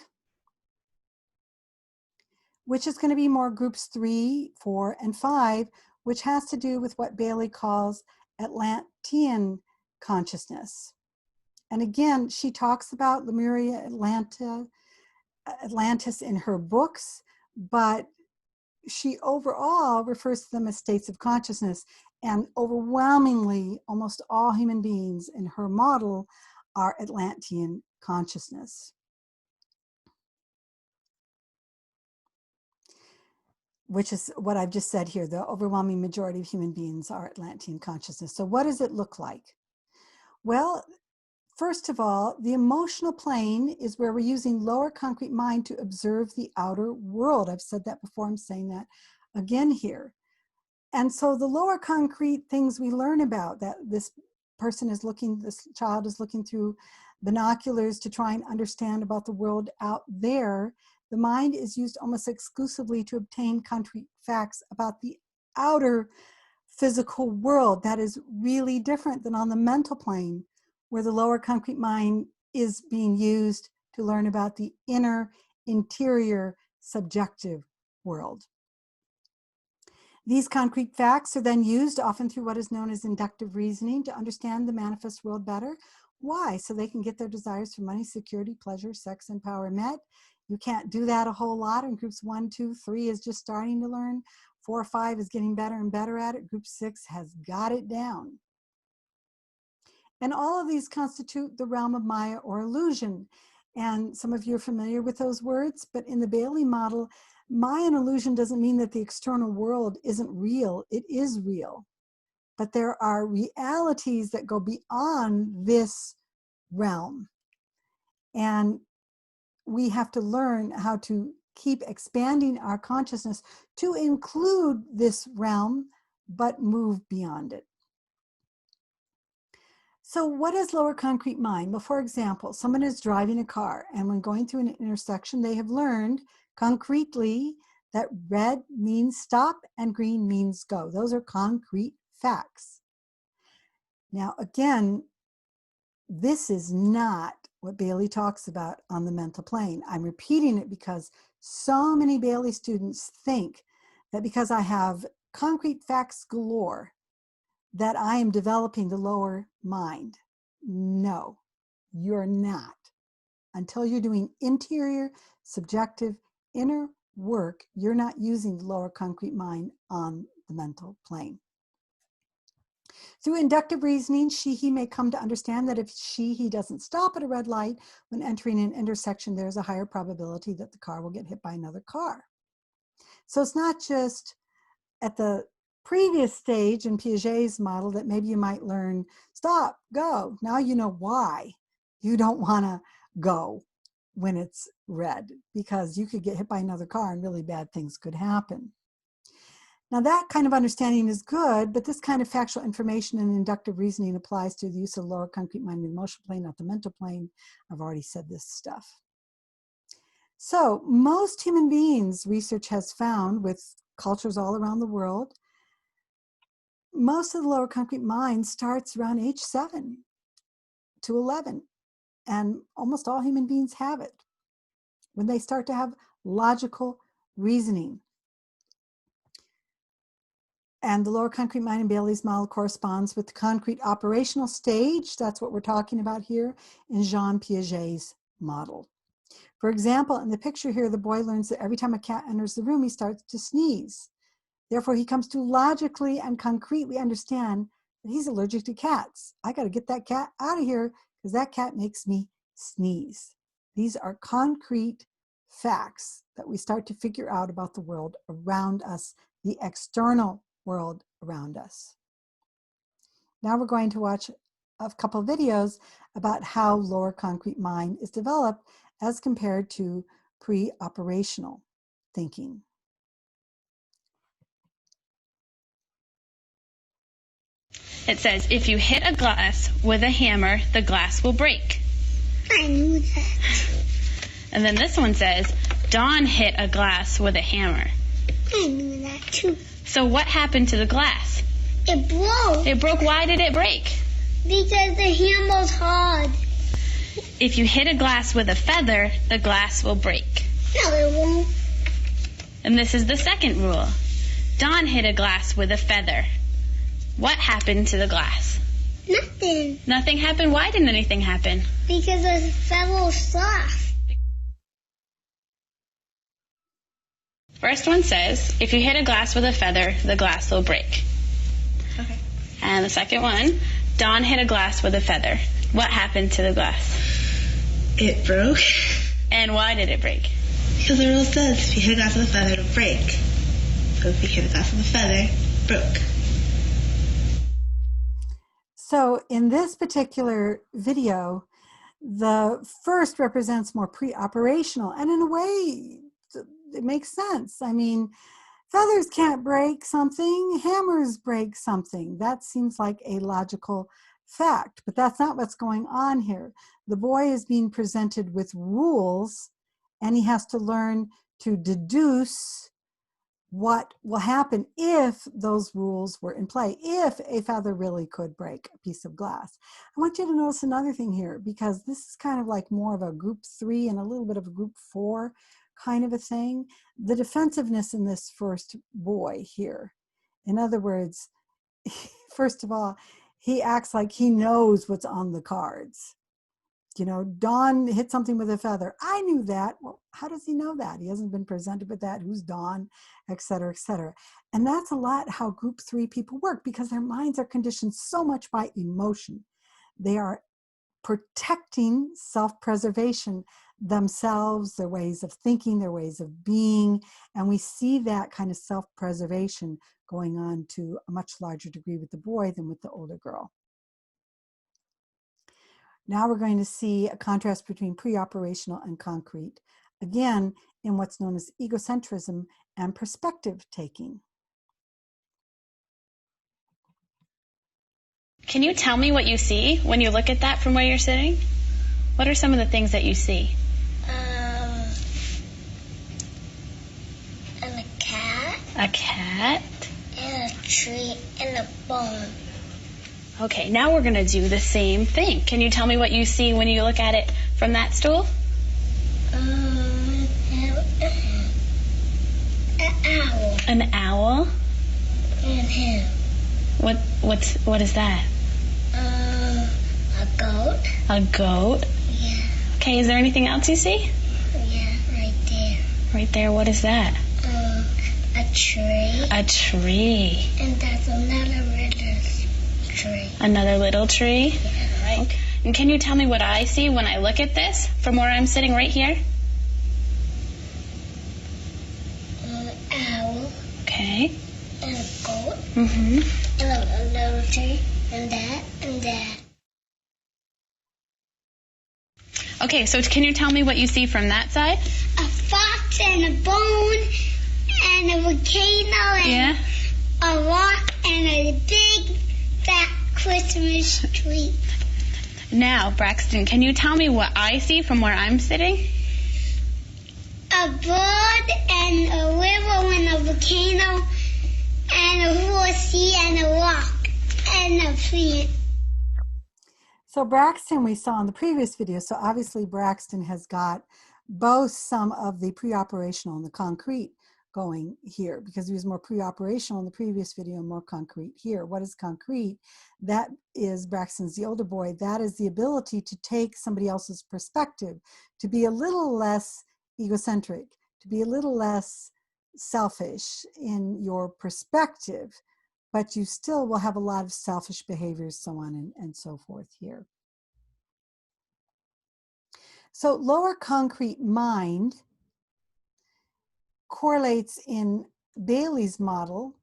which is going to be more groups 3, 4, and 5, which has to do with what Bailey calls Atlantean consciousness. And again, she talks about Lemuria, Atlantis in her books, but she overall refers to them as states of consciousness. And overwhelmingly, almost all human beings in her model are Atlantean consciousness. Which is what I've just said here. The overwhelming majority of human beings are Atlantean consciousness. So what does it look like? Well, first of all, the emotional plane is where we're using lower concrete mind to observe the outer world. I've said that before, I'm saying that again here. And so the lower concrete things we learn about, that this person is looking, this child is looking through binoculars to try and understand about the world out there, the mind is used almost exclusively to obtain concrete facts about the outer physical world. That is really different than on the mental plane, where the lower concrete mind is being used to learn about the inner, interior, subjective world. These concrete facts are then used often through what is known as inductive reasoning to understand the manifest world better. Why? So they can get their desires for money, security, pleasure, sex, and power met. You can't do that a whole lot in groups 1, 2, 3 is just starting to learn. 4, 5 is getting better and better at it. Group 6 has got it down. And all of these constitute the realm of Maya or illusion. And some of you are familiar with those words, but in the Bailey model, Maya and illusion doesn't mean that the external world isn't real. It is real. But there are realities that go beyond this realm. And we have to learn how to keep expanding our consciousness to include this realm, but move beyond it. So what is lower concrete mind? Well, for example, someone is driving a car, and when going through an intersection, they have learned concretely that red means stop and green means go. Those are concrete facts. Now, again, this is not what Bailey talks about on the mental plane. I'm repeating it because so many Bailey students think that because I have concrete facts galore, that I am developing the lower mind. No, you're not. Until you're doing interior, subjective, inner work, you're not using the lower concrete mind on the mental plane. Through inductive reasoning, he may come to understand that if he doesn't stop at a red light when entering an intersection, there's a higher probability that the car will get hit by another car. So it's not just at the previous stage in Piaget's model that maybe you might learn, stop, go. Now you know why you don't want to go when it's red, because you could get hit by another car and really bad things could happen. Now that kind of understanding is good, but this kind of factual information and inductive reasoning applies to the use of the lower concrete mind and emotional plane, not the mental plane. I've already said this stuff. So most human beings, research has found with cultures all around the world, most of the lower concrete mind starts around age 7 to 11. And almost all human beings have it when they start to have logical reasoning. And the lower concrete mind in Bailey's model corresponds with the concrete operational stage. That's what we're talking about here in Jean Piaget's model. For example, in the picture here, the boy learns that every time a cat enters the room, he starts to sneeze. Therefore, he comes to logically and concretely understand that he's allergic to cats. I got to get that cat out of here because that cat makes me sneeze. These are concrete facts that we start to figure out about the world around us, the external world around us. Now we're going to watch a couple of videos about how lower concrete mind is developed as compared to pre-operational thinking. It says, if you hit a glass with a hammer, the glass will break. I knew that. And then this one says, Dawn hit a glass with a hammer. I knew that too. So what happened to the glass? It broke. It broke. Why did it break? Because the hammer's hard. If you hit a glass with a feather, the glass will break. No, it won't. And this is the second rule. Dawn hit a glass with a feather. What happened to the glass? Nothing. Nothing happened? Why didn't anything happen? Because the feather was soft. First one says, if you hit a glass with a feather, the glass will break. Okay. And the second one, Dawn hit a glass with a feather. What happened to the glass? It broke. And why did it break? Because the rule says if you hit a glass with a feather, it'll break. So if you hit a glass with a feather, it broke. So in this particular video, the first represents more pre-operational, and in a way, it makes sense. I mean, feathers can't break something, hammers break something. That seems like a logical fact, but that's not what's going on here. The boy is being presented with rules, and he has to learn to deduce what will happen if those rules were in play, if a feather really could break a piece of glass. I want you to notice another thing here, because this is kind of like more of a group 3 and a little bit of a group 4 kind of a thing. The defensiveness in this first boy here. In other words, first of all, he acts like he knows what's on the cards. You know, Dawn hit something with a feather. I knew that. Well, how does he know that? He hasn't been presented with that. Who's Dawn, et cetera, et cetera. And that's a lot how group 3 people work, because their minds are conditioned so much by emotion. They are protecting self-preservation, themselves, their ways of thinking, their ways of being. And we see that kind of self-preservation going on to a much larger degree with the boy than with the older girl. Now we're going to see a contrast between pre-operational and concrete, again, in what's known as egocentrism and perspective taking. Can you tell me what you see when you look at that from where you're sitting? What are some of the things that you see? And a cat. A cat. And a tree and a bone. Okay, now we're going to do the same thing. Can you tell me what you see when you look at it from that stool? An owl. An owl? And him. What is that? A goat. A goat? Yeah. Okay, is there anything else you see? Yeah, right there. Right there, what is that? A tree. A tree. And that's another little tree. Another little tree? Yeah. Right. Okay. And can you tell me what I see when I look at this from where I'm sitting right here? An owl. Okay. And a goat. Mm-hmm. And a little tree. And that. And that. Okay, so can you tell me what you see from that side? A fox and a bone and a volcano and a rock and a big fat Christmas tree. Now, Braxton, can you tell me what I see from where I'm sitting? A bird and a river and a volcano and a horsey and a rock and a tree. So Braxton we saw in the previous video, so obviously Braxton has got both some of the pre-operational and the concrete going here, because he was more pre-operational in the previous video and more concrete here. What is concrete? That is, Braxton's the older boy, that is the ability to take somebody else's perspective, to be a little less egocentric, to be a little less selfish in your perspective, but you still will have a lot of selfish behaviors, so on and so forth here. So lower concrete mind correlates in Bailey's model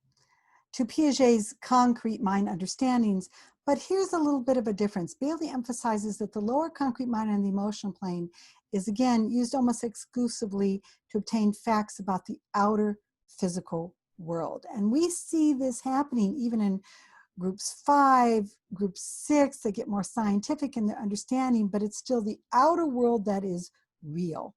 to Piaget's concrete mind understandings, but here's a little bit of a difference. Bailey emphasizes that the lower concrete mind and the emotional plane is again used almost exclusively to obtain facts about the outer physical world. And we see this happening even in groups 5, group 6, they get more scientific in their understanding, but it's still the outer world that is real.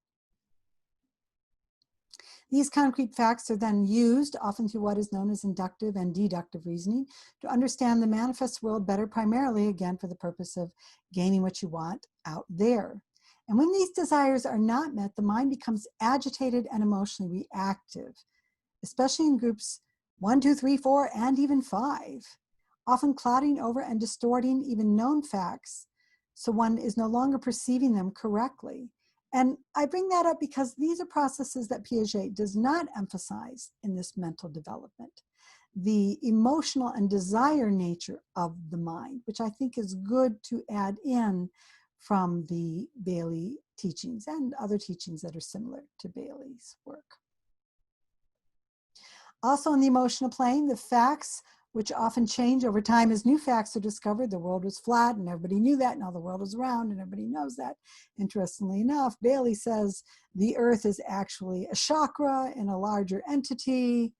These concrete facts are then used, often through what is known as inductive and deductive reasoning, to understand the manifest world better, primarily, again, for the purpose of gaining what you want out there. And when these desires are not met, the mind becomes agitated and emotionally reactive, especially in groups 1, 2, 3, 4, and even 5, often clouding over and distorting even known facts, so one is no longer perceiving them correctly. And I bring that up because these are processes that Piaget does not emphasize in this mental development. The emotional and desire nature of the mind, which I think is good to add in from the Bailey teachings and other teachings that are similar to Bailey's work. Also on the emotional plane, the facts, which often change over time as new facts are discovered. The world was flat and everybody knew that. Now the world is round and everybody knows that. Interestingly enough, Bailey says the earth is actually a chakra in a larger entity.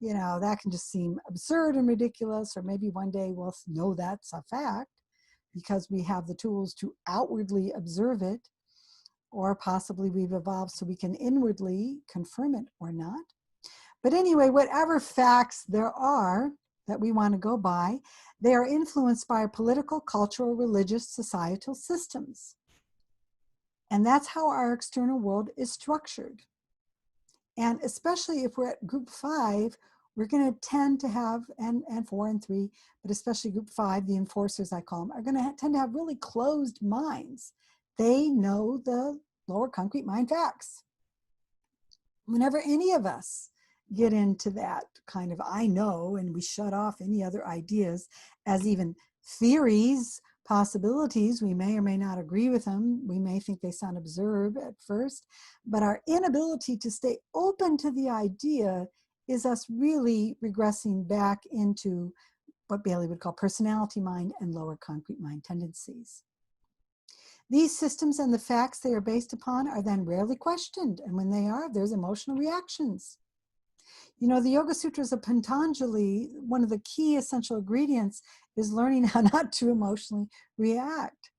You know, that can just seem absurd and ridiculous, or maybe one day we'll know that's a fact because we have the tools to outwardly observe it, or possibly we've evolved so we can inwardly confirm it or not. But anyway, whatever facts there are that we want to go by, they are influenced by our political, cultural, religious, societal systems. And that's how our external world is structured. And especially if we're at group 5, we're going to tend to have, and 4 and 3, but especially group 5, the enforcers I call them, are going to tend to have really closed minds. They know the lower concrete mind facts. Whenever any of us get into that kind of I know, and we shut off any other ideas as even theories, possibilities, we may or may not agree with them. We may think they sound absurd at first, but our inability to stay open to the idea is us really regressing back into what Bailey would call personality mind and lower concrete mind tendencies. These systems and the facts they are based upon are then rarely questioned, and when they are, there's emotional reactions. You know, the Yoga Sutras of Patanjali, one of the key essential ingredients is learning how not to emotionally react.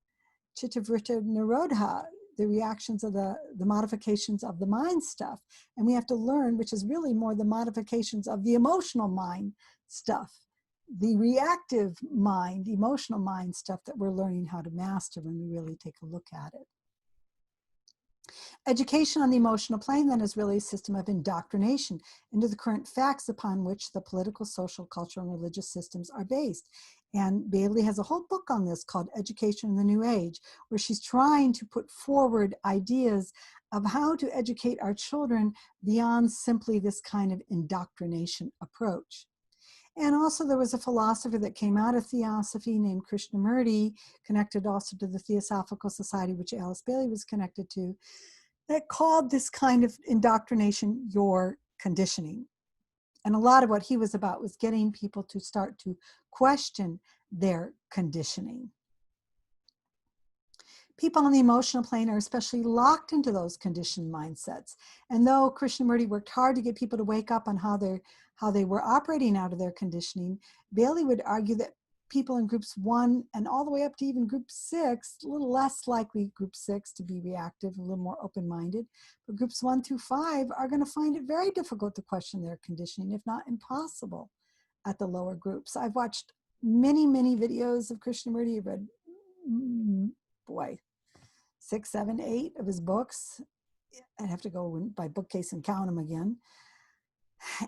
Chittavrita Nirodha, the reactions of the modifications of the mind stuff. And we have to learn, which is really more the modifications of the emotional mind stuff, the reactive mind, emotional mind stuff that we're learning how to master when we really take a look at it. Education on the emotional plane then is really a system of indoctrination into the current facts upon which the political, social, cultural, and religious systems are based. And Bailey has a whole book on this called Education in the New Age, where she's trying to put forward ideas of how to educate our children beyond simply this kind of indoctrination approach. And also there was a philosopher that came out of Theosophy named Krishnamurti, connected also to the Theosophical Society, which Alice Bailey was connected to, that called this kind of indoctrination your conditioning. And a lot of what he was about was getting people to start to question their conditioning. People on the emotional plane are especially locked into those conditioned mindsets. And though Krishnamurti worked hard to get people to wake up on how they were operating out of their conditioning, Bailey would argue that people in groups 1 and all the way up to even group 6, a little less likely group 6 to be reactive, a little more open-minded, but groups 1 through 5 are going to find it very difficult to question their conditioning, if not impossible, at the lower groups. I've watched many, many videos of Krishnamurti. I've read, 6, 7, 8 of his books. I'd have to go by bookcase and count them again.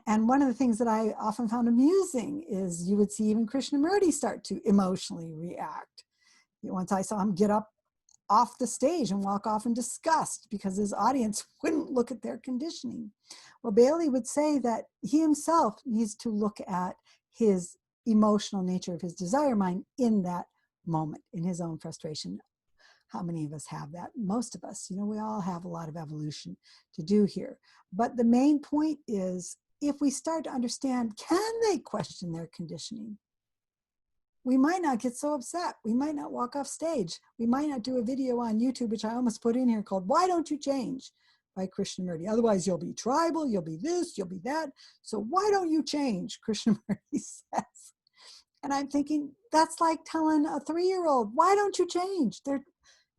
And one of the things that I often found amusing is you would see even Krishnamurti start to emotionally react. Once I saw him get up off the stage and walk off in disgust because his audience wouldn't look at their conditioning. Well, Bailey would say that he himself needs to look at his emotional nature of his desire mind in that moment, in his own frustration. How many of us have that? Most of us, we all have a lot of evolution to do here. But the main point is, if we start to understand, can they question their conditioning? We might not get so upset. We might not walk off stage. We might not do a video on YouTube, which I almost put in here, called Why Don't You Change? By Krishnamurti. Otherwise, you'll be tribal, you'll be this, you'll be that. So why don't you change? Krishnamurti says. And I'm thinking, that's like telling a 3-year-old, why don't you change?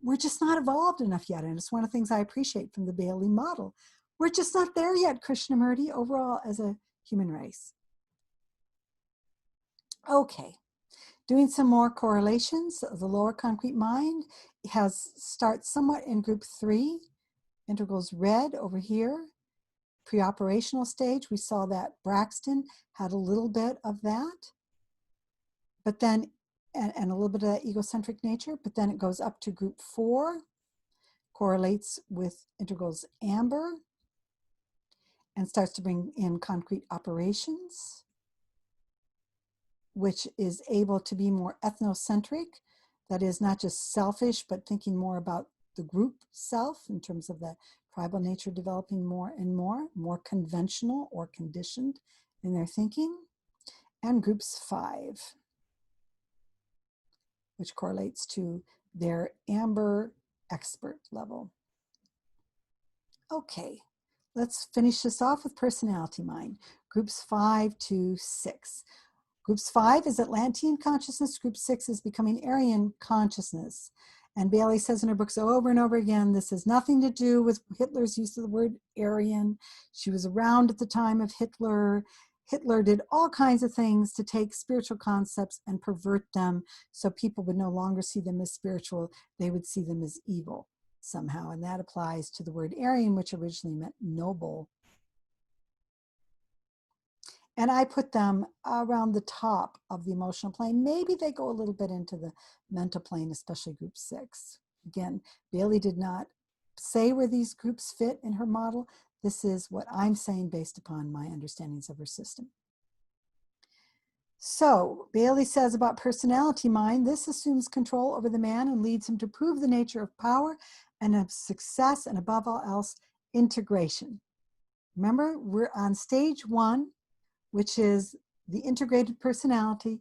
We're just not evolved enough yet. And it's one of the things I appreciate from the Bailey model. We're just not there yet, Krishnamurti, overall as a human race. Okay, doing some more correlations. The lower concrete mind starts somewhat in group 3. Integrals red over here. Pre-operational stage, we saw that Braxton had a little bit of that. But then and a little bit of that egocentric nature, but then it goes up to group 4, correlates with integrals amber, and starts to bring in concrete operations, which is able to be more ethnocentric, that is not just selfish, but thinking more about the group self in terms of the tribal nature developing more and more conventional or conditioned in their thinking, and groups 5. Which correlates to their amber expert level. Okay, let's finish this off with personality mind. Groups 5 to 6. Groups 5 is Atlantean consciousness. Group 6 is becoming Aryan consciousness. And Bailey says in her books over and over again, this has nothing to do with Hitler's use of the word Aryan. She was around at the time of Hitler. Hitler did all kinds of things to take spiritual concepts and pervert them so people would no longer see them as spiritual, they would see them as evil somehow. And that applies to the word Aryan, which originally meant noble. And I put them around the top of the emotional plane. Maybe they go a little bit into the mental plane, especially group 6. Again, Bailey did not say where these groups fit in her model. This is what I'm saying based upon my understandings of her system. So Bailey says about personality mind, this assumes control over the man and leads him to prove the nature of power and of success, and above all else, integration. Remember, we're on stage 1, which is the integrated personality,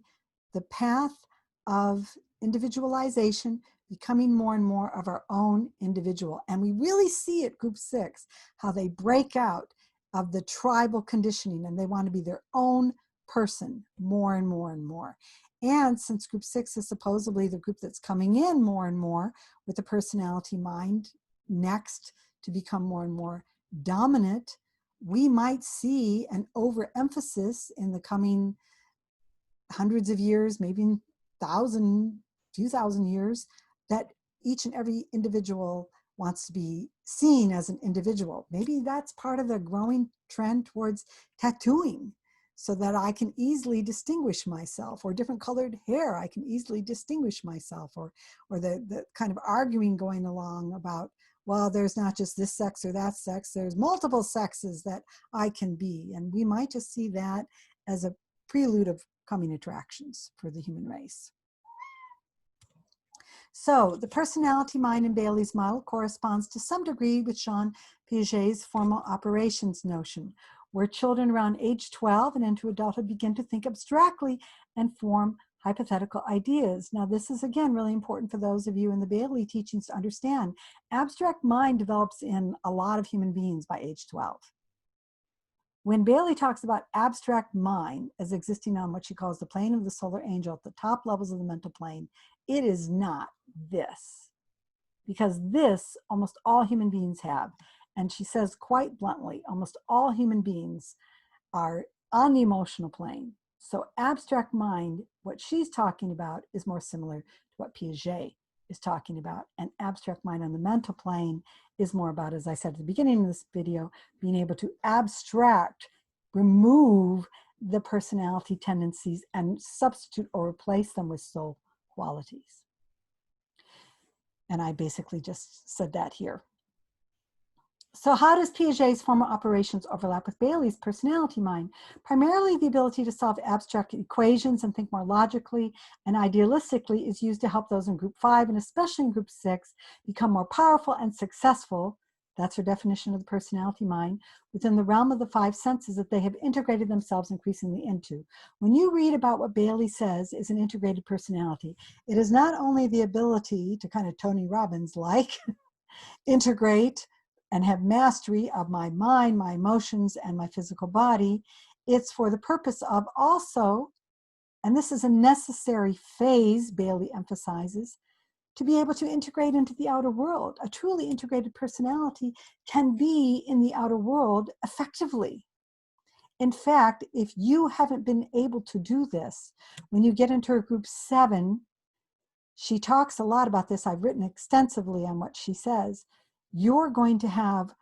the path of individualization becoming more and more of our own individual. And we really see at group 6 how they break out of the tribal conditioning and they want to be their own person more and more and more. And since group 6 is supposedly the group that's coming in more and more with the personality mind next to become more and more dominant, we might see an overemphasis in the coming hundreds of years, maybe few thousand years, that each and every individual wants to be seen as an individual. Maybe that's part of the growing trend towards tattooing, so that I can easily distinguish myself, or different colored hair, I can easily distinguish myself, or the kind of arguing going along about, well, there's not just this sex or that sex, there's multiple sexes that I can be. And we might just see that as a prelude of coming attractions for the human race. So the personality mind in Bailey's model corresponds to some degree with Jean Piaget's formal operations notion, where children around age 12 and into adulthood begin to think abstractly and form hypothetical ideas. Now, this is, again, really important for those of you in the Bailey teachings to understand. Abstract mind develops in a lot of human beings by age 12. When Bailey talks about abstract mind as existing on what she calls the plane of the solar angel at the top levels of the mental plane, it is not this. Because this, almost all human beings have. And she says quite bluntly, almost all human beings are on the emotional plane. So abstract mind, what she's talking about, is more similar to what Piaget is talking about. And abstract mind on the mental plane is more about, as I said at the beginning of this video, being able to abstract, remove the personality tendencies and substitute or replace them with soul qualities. And I basically just said that here. So how does Piaget's formal operations overlap with Bailey's personality mind? Primarily, the ability to solve abstract equations and think more logically and idealistically is used to help those in group 5 and especially in group 6 become more powerful and successful. That's her definition of the personality mind, within the realm of the 5 senses that they have integrated themselves increasingly into. When you read about what Bailey says is an integrated personality, it is not only the ability to kind of Tony Robbins-like integrate and have mastery of my mind, my emotions, and my physical body. It's for the purpose of also, and this is a necessary phase, Bailey emphasizes, to be able to integrate into the outer world. A truly integrated personality can be in the outer world effectively. In fact, if you haven't been able to do this, when you get into her group 7, she talks a lot about this. I've written extensively on what she says. You're going to have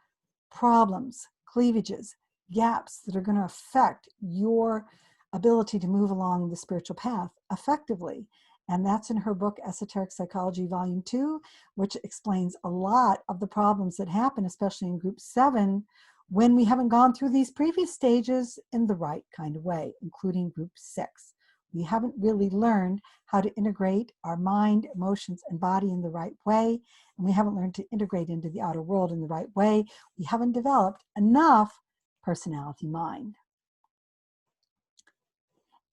problems, cleavages, gaps that are going to affect your ability to move along the spiritual path effectively. And that's in her book, Esoteric Psychology, Volume 2, which explains a lot of the problems that happen, especially in group 7, when we haven't gone through these previous stages in the right kind of way, including group 6. We haven't really learned how to integrate our mind, emotions, and body in the right way. And we haven't learned to integrate into the outer world in the right way. We haven't developed enough personality mind.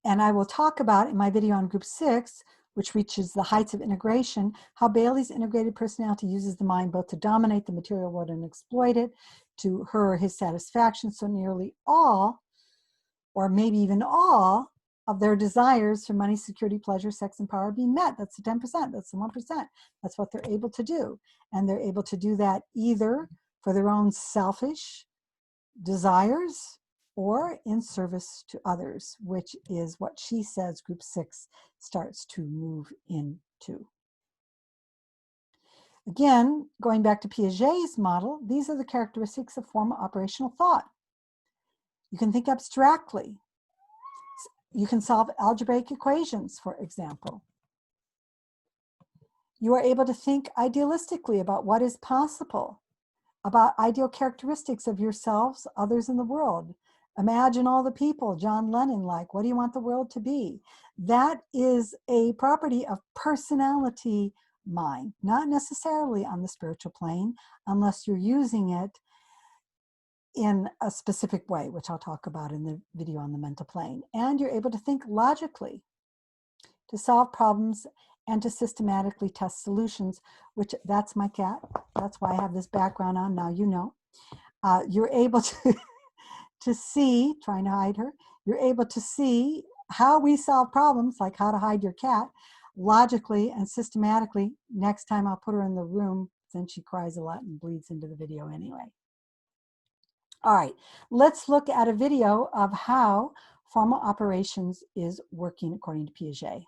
And I will talk about in my video on group 6, which reaches the heights of integration, how Bailey's integrated personality uses the mind both to dominate the material world and exploit it to her or his satisfaction. So nearly all, or maybe even all, of their desires for money, security, pleasure, sex, and power being met. That's the 10%, that's the 1%. That's what they're able to do. And they're able to do that either for their own selfish desires or in service to others, which is what she says group 6 starts to move into. Again, going back to Piaget's model, these are the characteristics of formal operational thought. You can think abstractly. You can solve algebraic equations, for example. You are able to think idealistically about what is possible, about ideal characteristics of yourselves, others in the world. Imagine all the people, John Lennon like, what do you want the world to be? That is a property of personality mind, not necessarily on the spiritual plane, unless you're using it in a specific way, which I'll talk about in the video on the mental plane. And you're able to think logically, to solve problems and to systematically test solutions, which that's my cat. That's why I have this background on, now you know. You're able to see, trying to hide her, you're able to see how we solve problems, like how to hide your cat, logically and systematically. Next time I'll put her in the room, since she cries a lot and bleeds into the video anyway. All right, let's look at a video of how formal operations is working according to Piaget.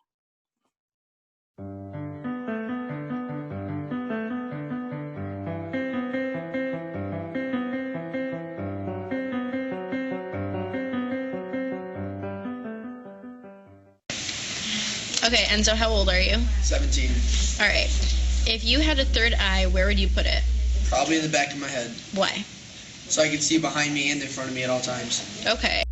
Okay, and so how old are you? 17. All right. If you had a third eye, where would you put it? Probably in the back of my head. Why? So I can see behind me and in front of me at all times. Okay.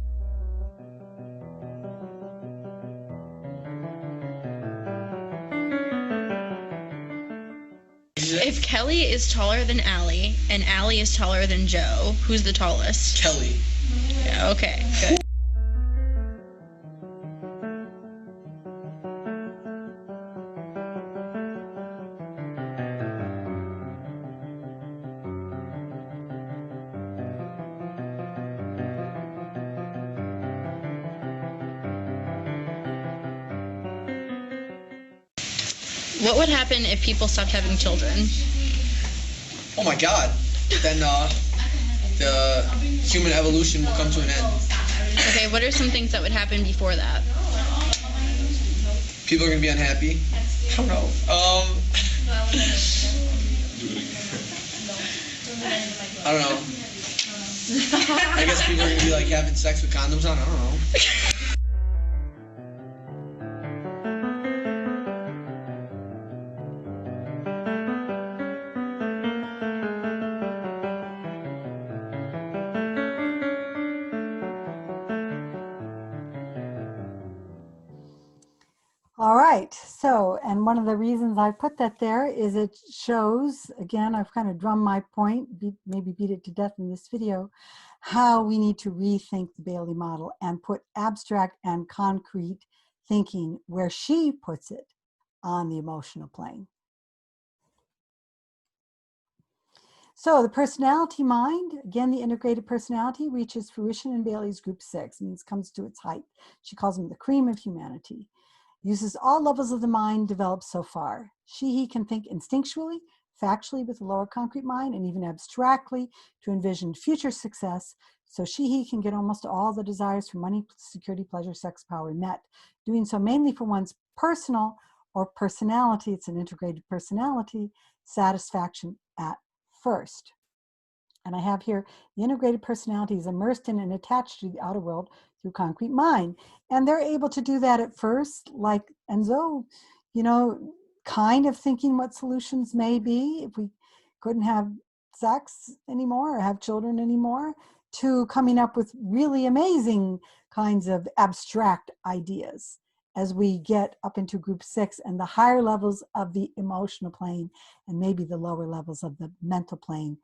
If Kelly is taller than Allie and Allie is taller than Joe, who's the tallest? Kelly. Yeah, okay, good. What would happen if people stopped having children? Oh my God. Then the human evolution will come to an end. Okay, what are some things that would happen before that? People are going to be unhappy. I don't know. I don't know. I guess people are going to be like having sex with condoms on. I don't know. All right, so, and one of the reasons I put that there is it shows, again, I've kind of drummed my point, maybe beat it to death in this video, how we need to rethink the Bailey model and put abstract and concrete thinking where she puts it on the emotional plane. So the personality mind, again, the integrated personality reaches fruition in Bailey's group 6, means comes to its height. She calls him the cream of humanity. Uses all levels of the mind developed so far. He can think instinctually, factually with a lower concrete mind, and even abstractly to envision future success. So he can get almost all the desires for money, security, pleasure, sex, power met. Doing so mainly for one's personal or personality, it's an integrated personality, satisfaction at first. And I have here, the integrated personality is immersed in and attached to the outer world through concrete mind. And they're able to do that at first, like Enzo, you know, kind of thinking what solutions may be if we couldn't have sex anymore or have children anymore, to coming up with really amazing kinds of abstract ideas as we get up into group 6 and the higher levels of the emotional plane and maybe the lower levels of the mental plane,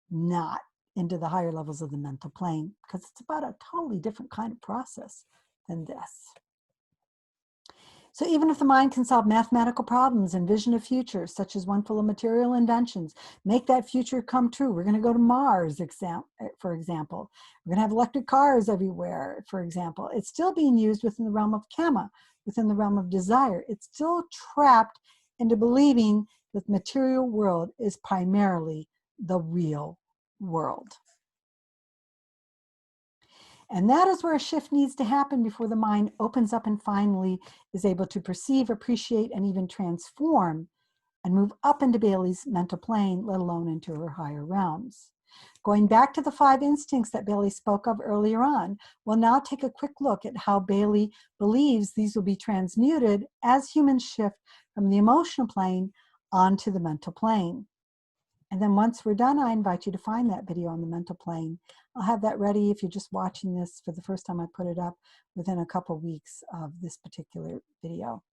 not into the higher levels of the mental plane, because it's about a totally different kind of process than this. So even if the mind can solve mathematical problems, envision a future, such as one full of material inventions, make that future come true. We're going to go to Mars, for example. We're going to have electric cars everywhere, for example. It's still being used within the realm of karma, within the realm of desire. It's still trapped into believing that the material world is primarily the real world. And that is where a shift needs to happen before the mind opens up and finally is able to perceive, appreciate, and even transform and move up into Bailey's mental plane, let alone into her higher realms. Going back to the 5 instincts that Bailey spoke of earlier on, we'll now take a quick look at how Bailey believes these will be transmuted as humans shift from the emotional plane onto the mental plane. And then once we're done, I invite you to find that video on the mental plane. I'll have that ready if you're just watching this for the first time I put it up within a couple weeks of this particular video.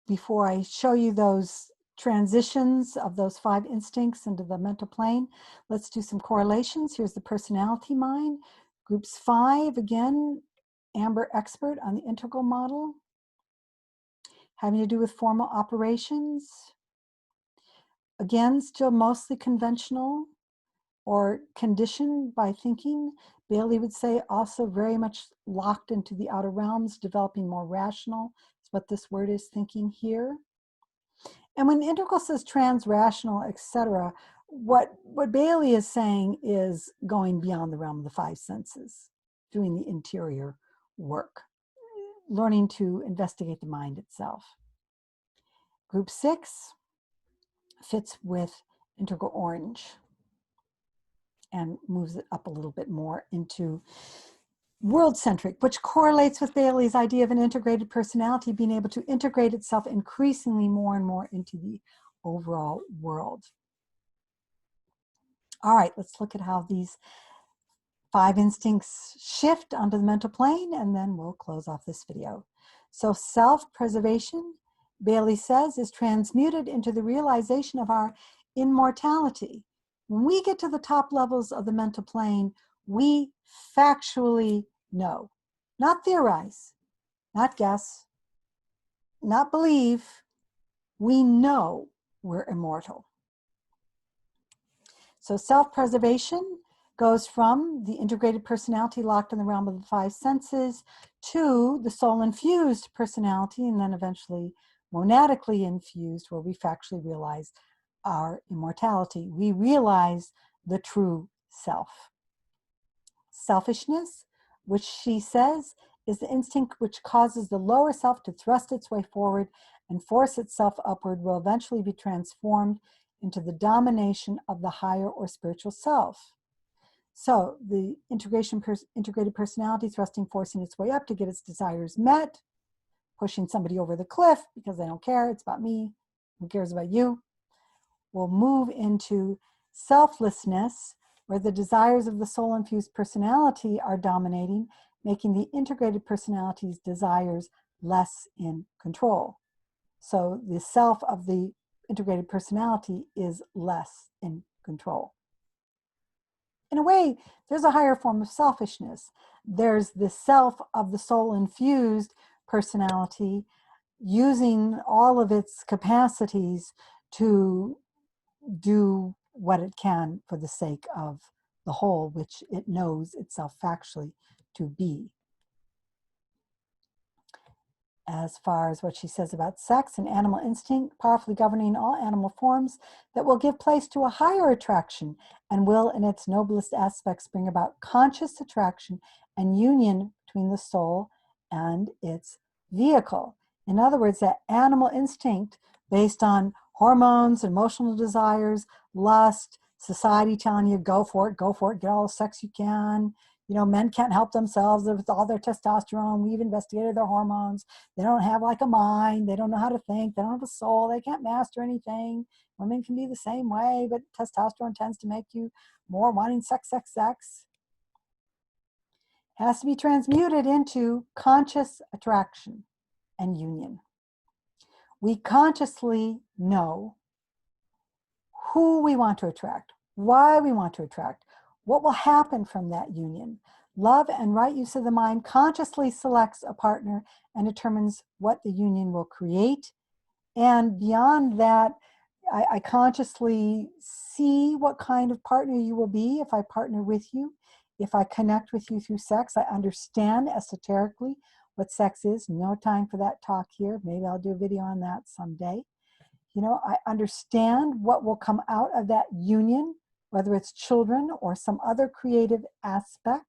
Before I show you those transitions of those 5 instincts into the mental plane, let's do some correlations. Here's the personality mind. Groups 5, again, Amber expert on the integral model, having to do with formal operations. Again, still mostly conventional or conditioned by thinking. Bailey would say also very much locked into the outer realms, developing more rational. That's what this word is, thinking here. And when integral says trans-rational, etc., what Bailey is saying is going beyond the realm of the five senses, doing the interior work, learning to investigate the mind itself. Group 6 fits with integral orange and moves it up a little bit more into world-centric, which correlates with Bailey's idea of an integrated personality being able to integrate itself increasingly more and more into the overall world. All right, let's look at how these 5 instincts shift onto the mental plane, and then we'll close off this video. So self-preservation, Bailey says, is transmuted into the realization of our immortality. When we get to the top levels of the mental plane, we factually know, not theorize, not guess, not believe. We know we're immortal. So self-preservation goes from the integrated personality locked in the realm of the 5 senses to the soul-infused personality, and then eventually monadically infused, where we factually realize our immortality. We realize the true self. Selfishness, which she says is the instinct which causes the lower self to thrust its way forward and force itself upward, will eventually be transformed into the domination of the higher or spiritual self. So the integrated personality thrusting, forcing its way up to get its desires met, pushing somebody over the cliff because they don't care, it's about me, who cares about you, will move into selflessness, where the desires of the soul-infused personality are dominating, making the integrated personality's desires less in control. So the self of the integrated personality is less in control. In a way, there's a higher form of selfishness. There's the self of the soul-infused personality using all of its capacities to do what it can for the sake of the whole, which it knows itself factually to be. As far as what she says about sex and animal instinct, powerfully governing all animal forms, that will give place to a higher attraction and will, in its noblest aspects, bring about conscious attraction and union between the soul and its vehicle. In other words, that animal instinct based on hormones, emotional desires, lust, society telling you, go for it, get all the sex you can. You know, men can't help themselves with all their testosterone. We've investigated their hormones. They don't have like a mind. They don't know how to think. They don't have a soul. They can't master anything. Women can be the same way, but testosterone tends to make you more wanting sex. Has to be transmuted into conscious attraction and union. We consciously know who we want to attract, why we want to attract, what will happen from that union. Love and right use of the mind consciously selects a partner and determines what the union will create. And beyond that, I consciously see what kind of partner you will be if I partner with you. If I connect with you through sex, I understand esoterically what sex is. No time for that talk here. Maybe I'll do a video on that someday. You know, I understand what will come out of that union, whether it's children or some other creative aspect.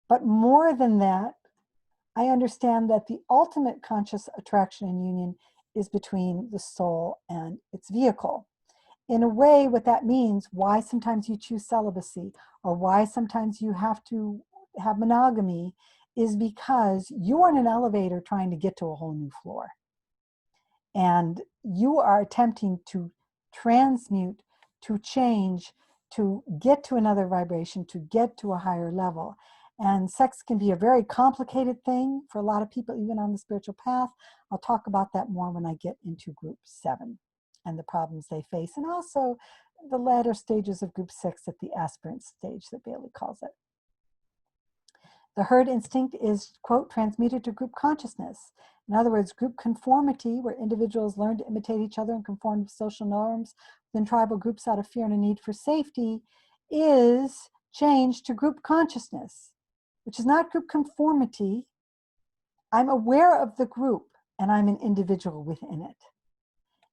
But more than that, I understand that the ultimate conscious attraction and union is between the soul and its vehicle. In a way, what that means, why sometimes you choose celibacy or why sometimes you have to have monogamy, is because you're in an elevator trying to get to a whole new floor. And you are attempting to transmute, to change, to get to another vibration, to get to a higher level. And sex can be a very complicated thing for a lot of people, even on the spiritual path. I'll talk about that more when I get into group 7 and the problems they face, and also the latter stages of group 6 at the aspirant stage that Bailey calls it. The herd instinct is, quote, transmuted to group consciousness. In other words, group conformity, where individuals learn to imitate each other and conform to social norms within tribal groups out of fear and a need for safety, is changed to group consciousness, which is not group conformity. I'm aware of the group and I'm an individual within it.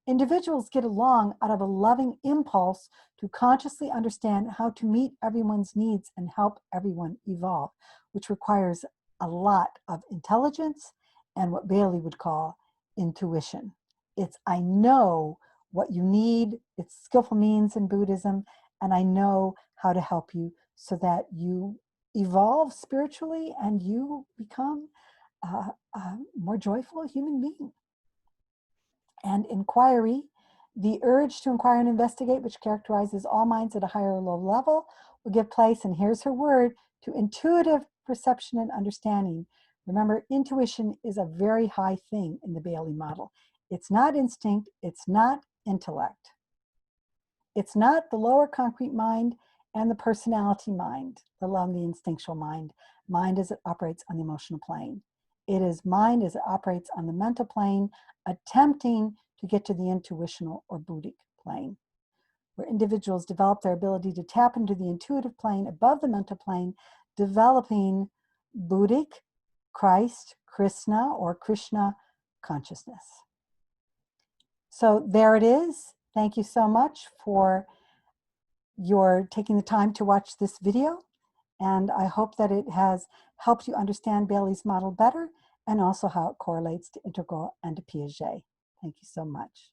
Individuals get along out of a loving impulse to consciously understand how to meet everyone's needs and help everyone evolve, which requires a lot of intelligence and what Bailey would call intuition. It's I know what you need, it's skillful means in Buddhism, and I know how to help you so that you evolve spiritually and you become a more joyful human being. And inquiry, the urge to inquire and investigate, which characterizes all minds at a higher or low level, will give place, and here's her word, to intuitive perception and understanding. Remember, intuition is a very high thing in the Bailey model. It's not instinct, it's not intellect. It's not the lower concrete mind and the personality mind, along the instinctual mind. Mind as it operates on the emotional plane. It is mind as it operates on the mental plane, attempting to get to the intuitional or Buddhic plane, where individuals develop their ability to tap into the intuitive plane above the mental plane, developing Buddhic, Christ, Krishna, or Krishna consciousness. So there it is. Thank you so much for your taking the time to watch this video. And I hope that it has helped you understand Bailey's model better and also how it correlates to integral and to Piaget. Thank you so much.